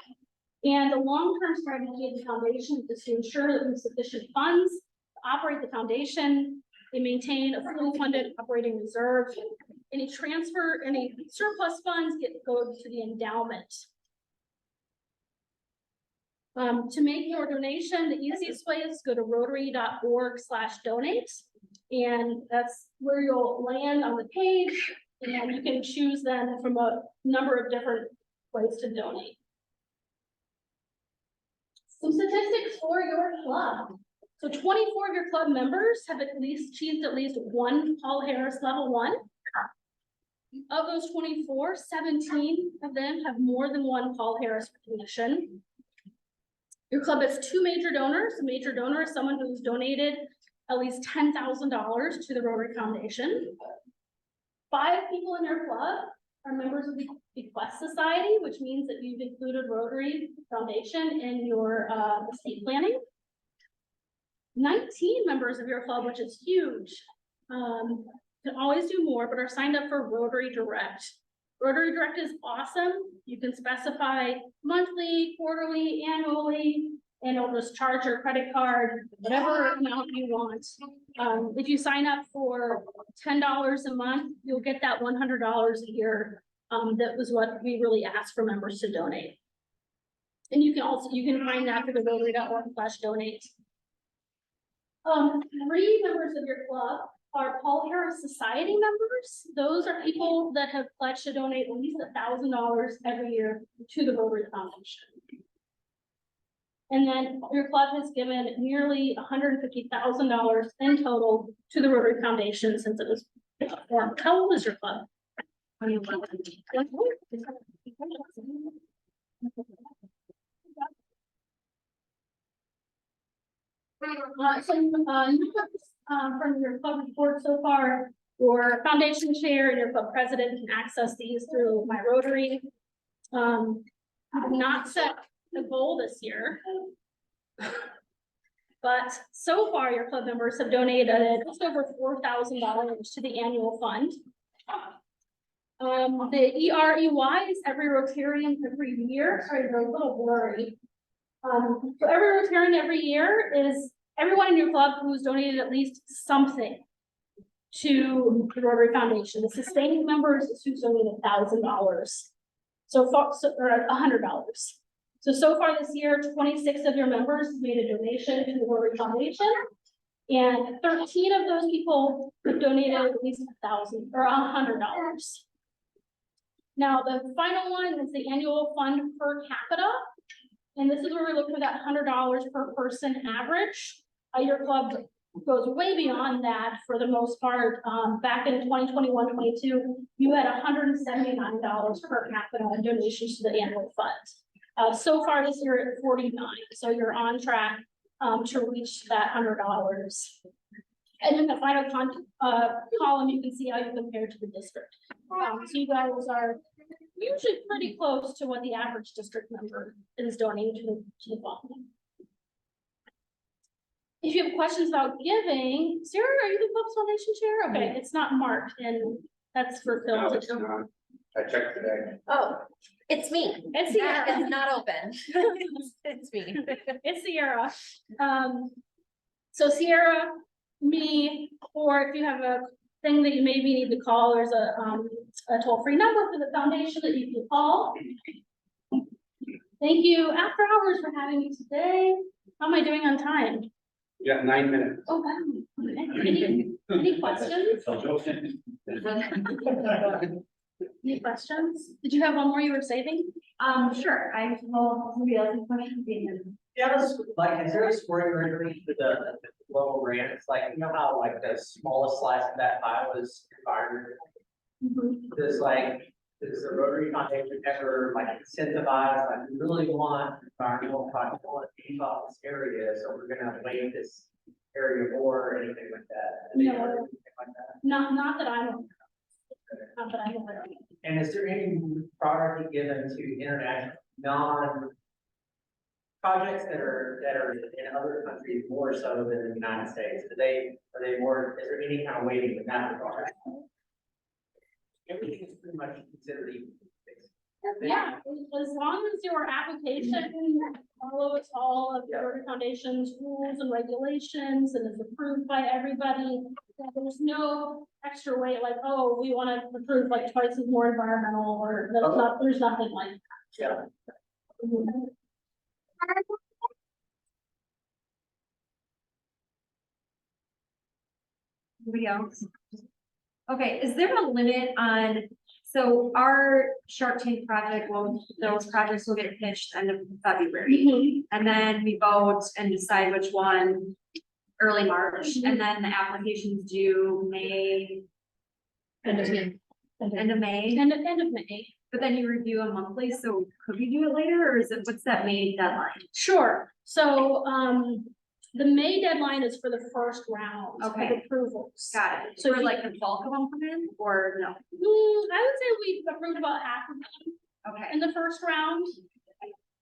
And the long-term strategy of the foundation is to ensure that we have sufficient funds to operate the foundation. They maintain a fully funded operating reserve. Any surplus funds go to the endowment. To make your donation, the easiest way is to go to rotary.org/donate. And that's where you'll land on the page. And you can choose then from a number of different ways to donate. Some statistics for your club. So 24 of your club members have achieved at least one Paul Harris level 1. Of those 24, 17 of them have more than one Paul Harris recognition. Your club has 2 major donors. A major donor is someone who's donated at least $10,000 to the Rotary Foundation. 5 people in your club are members of the Bequest Society, which means that you've included Rotary Foundation in your estate planning. 19 members of your club, which is huge, can always do more, but are signed up for Rotary Direct. Rotary Direct is awesome. You can specify monthly, quarterly, annually, and it'll just charge your credit card, whatever amount you want. If you sign up for $10 a month, you'll get that $100 a year. That was what we really asked for members to donate. And you can find that through the rotary.org/donate. 3 members of your club are Paul Harris Society members. Those are people that have pledged to donate at least $1,000 every year to the Rotary Foundation. And then your club has given nearly $150,000 in total to the Rotary Foundation since it was formed. How old is your club? From your club report so far, your foundation chair and your club president can access these through My Rotary. I have not set a goal this year. But so far, your club members have donated just over $4,000 to the annual fund. The EREY is every Rotarian every year, sorry, they're a little blurry. So every Rotarian every year is everyone in your club who's donated at least something to the Rotary Foundation. The sustaining members is who's donated $1,000. So far, or $100. So far this year, 26 of your members made a donation to the Rotary Foundation. And 13 of those people have donated at least $1,000 or $100. Now, the final one is the annual fund per capita. And this is where we look for that $100 per person average. Your club goes way beyond that for the most part. Back in 2021-22, you had $179 per capita in donations to the annual fund. So far this year at 49, so you're on track to reach that $100. And in the final column, you can see how you compare to the district. So you guys are usually pretty close to what the average district member is donating to the fund. If you have questions about giving, Sarah, are you the club's foundation chair? Okay, it's not marked, and that's for Phil No, to it's do. not. I checked today. Oh, it's me. It's Sierra. It's not open. It's me. It's Sierra. So Sierra, me, or if you have a thing that you maybe need to call, there's a toll-free number for the foundation that you can call. Thank you, After Hours, for having me today. How am I doing on time? You got 9 minutes. Oh, wow. Okay. Any questions? Any questions? Did you have one more you were saving? Sure, I will, somebody else has questions. Yeah, like, is there a scoring regime for the global grants? Like, you know how like the smallest slice of that pie was environment? Does the Rotary Foundation ever like incentivize, like, we really want environmental projects, we want to keep up this area, so we're gonna waive this area more or anything like that? No. Anything like that? Not that I'm aware of. Not that I'm aware of. And is there any priority given to international projects that are in other countries more so than the United States? Are they more, is there any kind of weighting in that regard? Everything is pretty much considered equal. Yeah, as long as your application follows all of the Rotary Foundation's rules and regulations and is approved by everybody, there's no extra weight like, oh, we want to approve like twice as more environmental, or there's nothing like that. Yeah. Anybody else? Okay, is there a limit on, so our Shark Tank project, well, those projects will get pitched end of February. And then we vote and decide which one early March, and then the applications due May. End of May. End of May. But then you review them monthly, so could we do it later, or is it, what's that May deadline? Sure. So, the May deadline is for the first round of Okay. approvals. Got it. So So if you- like the bulk of them come in, or no? I would say we've approved about half of them Okay. in the first round.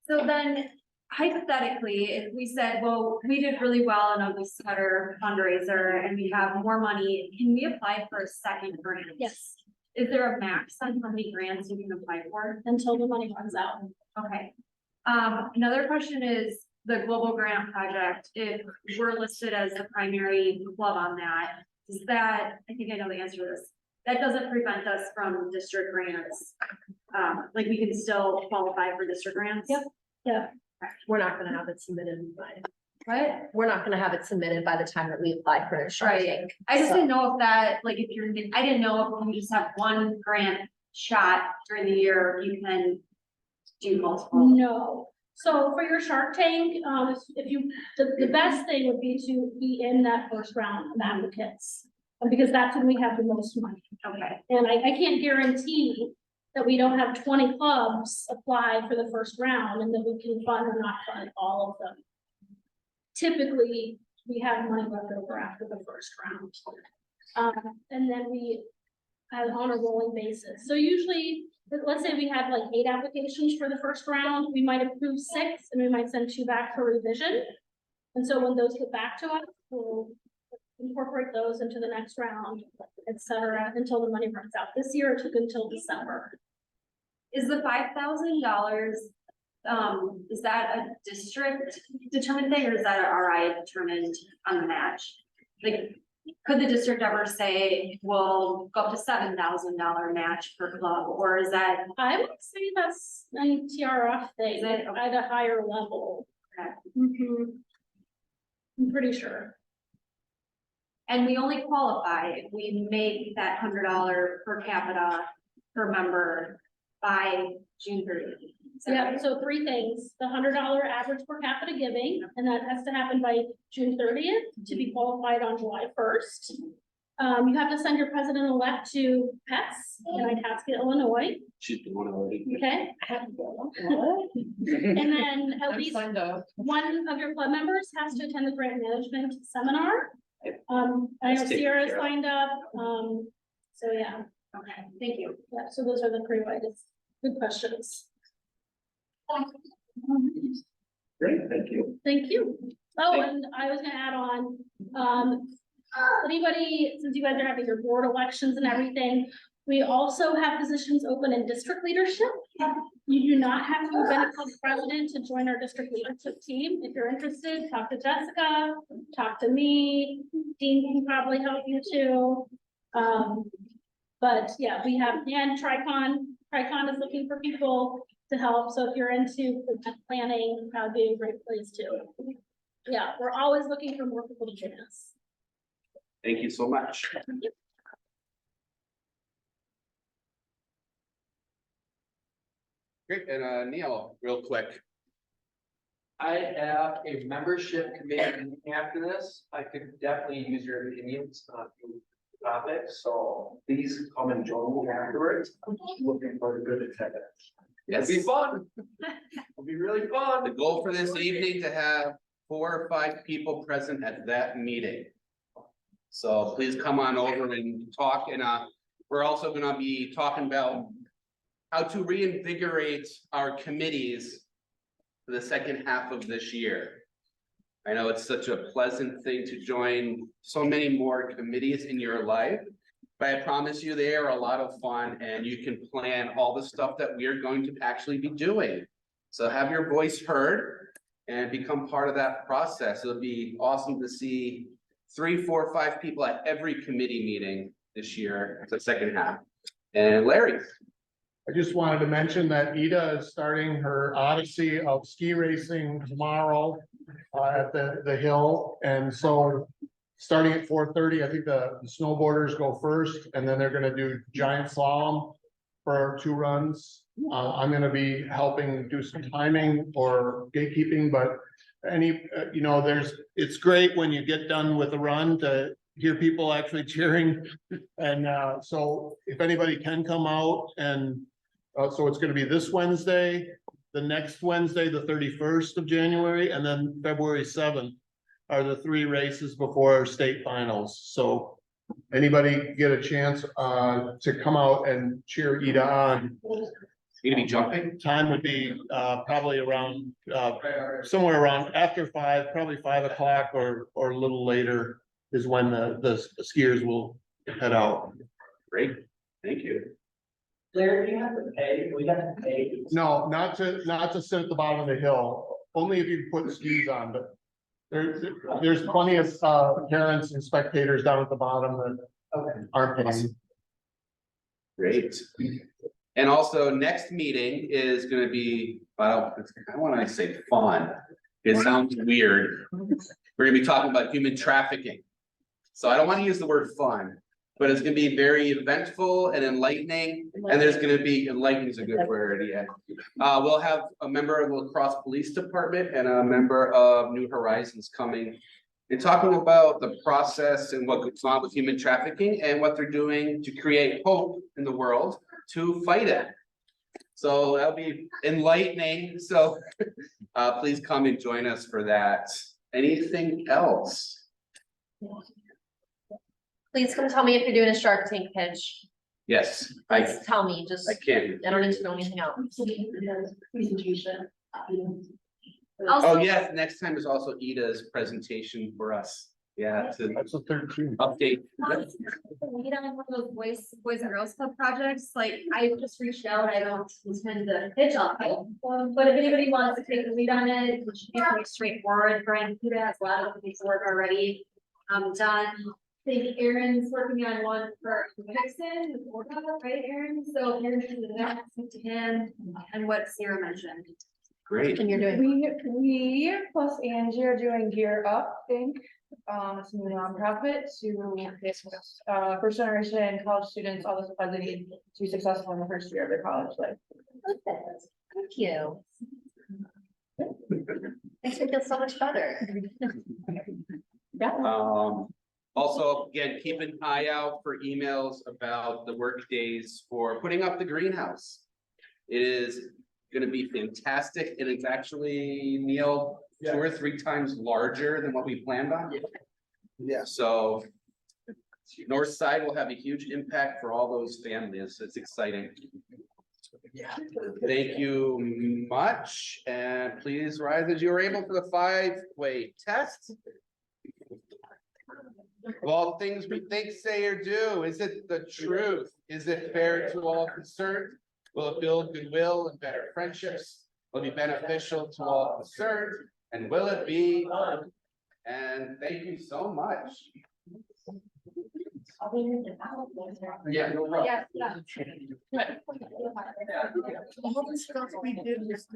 So then hypothetically, if we said, well, we did really well in a Sweater fundraiser and we have more money, can we apply for a second grant? Yes, Is there a max on how many grants you can apply for? until the money runs out. Okay. Another question is the global grant project, if we're listed as the primary club on that, is that, I think I know the answer to this. That doesn't prevent us from district grants. Like we can still qualify for district grants? Yep. Yeah. We're not gonna have it submitted by, What? we're not gonna have it submitted by the time that we apply for a Shark Right. Tank. I just So- didn't know if that, like, if you're, I didn't know if when you just have one grant shot during the year, you can do multiple. No. So for your Shark Tank, if you, the best thing would be to be in that first round of applicants. Because that's when we have the most money. Okay, And I can't guarantee that we don't have 20 clubs apply for the first round and then we can fund or not fund all of them. Typically, we have money left over after the first round. And then we have on a rolling basis. So usually, let's say we had like 8 applications for the first round, we might approve 6 and we might send 2 back for revision. And so when those get back to us, we'll incorporate those into the next round, et cetera, until the money runs out. This year it took until December. Is the $5,000, is that a district determined thing, or is that a RI determined on the match? Like, could the district ever say, we'll go up to $7,000 match per club, or is that? I would say that's an TRF thing Is it? at a higher level. Okay. Mhm. I'm pretty sure. And we only qualify if we make that $100 per capita per member by June 30th. Is that Yeah, right? so three things, the $100 average per capita giving, and that has to happen by June 30th to be qualified on July 1st. You have to send your president-elect to PETS in Itasca, Illinois, She's been one of those. okay? And then at least one of your club members has to attend the grant management seminar. I know That's taken Sierra care of. signed up, so yeah, Okay, thank you. yeah, so those are the three items. Good questions. Great, thank you. Thank you. Oh, and I was gonna add on, anybody, since you guys are having your board elections and everything, we also have positions open in district leadership. You do not have to have been a club president to join our district leadership team. If you're interested, talk to Jessica, talk to me. Dean can probably help you too. But yeah, we have, and Tricon is looking for people to help. So if you're into planning, that would be a great place too. Yeah, we're always looking for more people to join us. Thank you so much. Great, and Neil, real quick. I have a membership committee meeting after this. I could definitely use your opinions on the topic, so please come and join me afterwards. I'm looking for a good attendance. It'll be fun. It'll be really The fun. goal for this evening to have 4 or 5 people present at that meeting. So please come on over and talk, and we're also gonna be talking about how to reinvigorate our committees for the second half of this year. I know it's such a pleasant thing to join so many more committees in your life, but I promise you they are a lot of fun, and you can plan all the stuff that we are going to actually be doing. So have your voice heard and become part of that process. It'll be awesome to see 3, 4, 5 people at every committee meeting this year, the second half. And Larry. I just wanted to mention that Ida is starting her odyssey of ski racing tomorrow at the hill. And so starting at 4:30, I think the snowboarders go first, and then they're gonna do giant slalom for 2 runs. I'm gonna be helping do some timing or gatekeeping, but it's great when you get done with the run to hear people actually cheering. And so if anybody can come out, and so it's gonna be this Wednesday, the next Wednesday, the 31st of January, and then February 7th are the 3 races before our state finals. So anybody get a chance to come out and cheer Ida on. You gonna be jumping? Time would be probably around somewhere around after 5, probably 5 o'clock or a little later is when the skiers will head out. Great, thank you. Larry, do you have to pay? We have to pay. No, not to sit at the bottom of the hill, only if you put skis on, but there's plenty of parents and spectators down at the bottom that aren't paying. Great. And also, next meeting is gonna be, well, I wanna say fun. It sounds weird. We're gonna be talking about human trafficking. So I don't wanna use the word fun, but it's gonna be very eventful and enlightening, and there's gonna be, enlightening is a good word, yeah. We'll have a member of the La Crosse Police Department and a member of New Horizons coming and talking about the process and what goes on with human trafficking and what they're doing to create hope in the world to fight it. So that'll be enlightening, so please come and join us for that. Anything else? Please come tell me if you're doing a Shark Tank pitch. Yes, Please tell me, just, I can. I don't need to know anything else. Presentation. Oh, Also, yes, next time is also Ida's presentation for us. Yeah, to That's the 13th. update. lead on one of those boys and girls club projects, like I just reached out, I don't intend to pitch on it. But if anybody wants to take the lead on it, it should be pretty straightforward. Brian Kuda has a lot of the work already done. I think Aaron's working on one for Vixen, right, Aaron? So Aaron should speak to him and what Sarah mentioned. Great. And you're doing, We plus Angie are doing Gear Up, I think, it's a nonprofit to first generation college students, all the supplies they need to be successful in the first year of their college life. thank you. Makes me feel so much better. Also, again, keep an eye out for emails about the work days for putting up the greenhouse. It is gonna be fantastic, and it's actually, Neil, 2 or 3 times larger than what we planned on. Yeah. So north side will have a huge impact for all those families. It's exciting. Yeah. Thank you much, and please rise as you are able for the 5-way test. Of all things we think, say, or do, is it the truth? Is it fair to all concerned? Will it build goodwill and better friendships? Will it be beneficial to all concerned? And will it be? And thank you so much. Yeah, no problem. Yeah, yeah. All the stuff we did was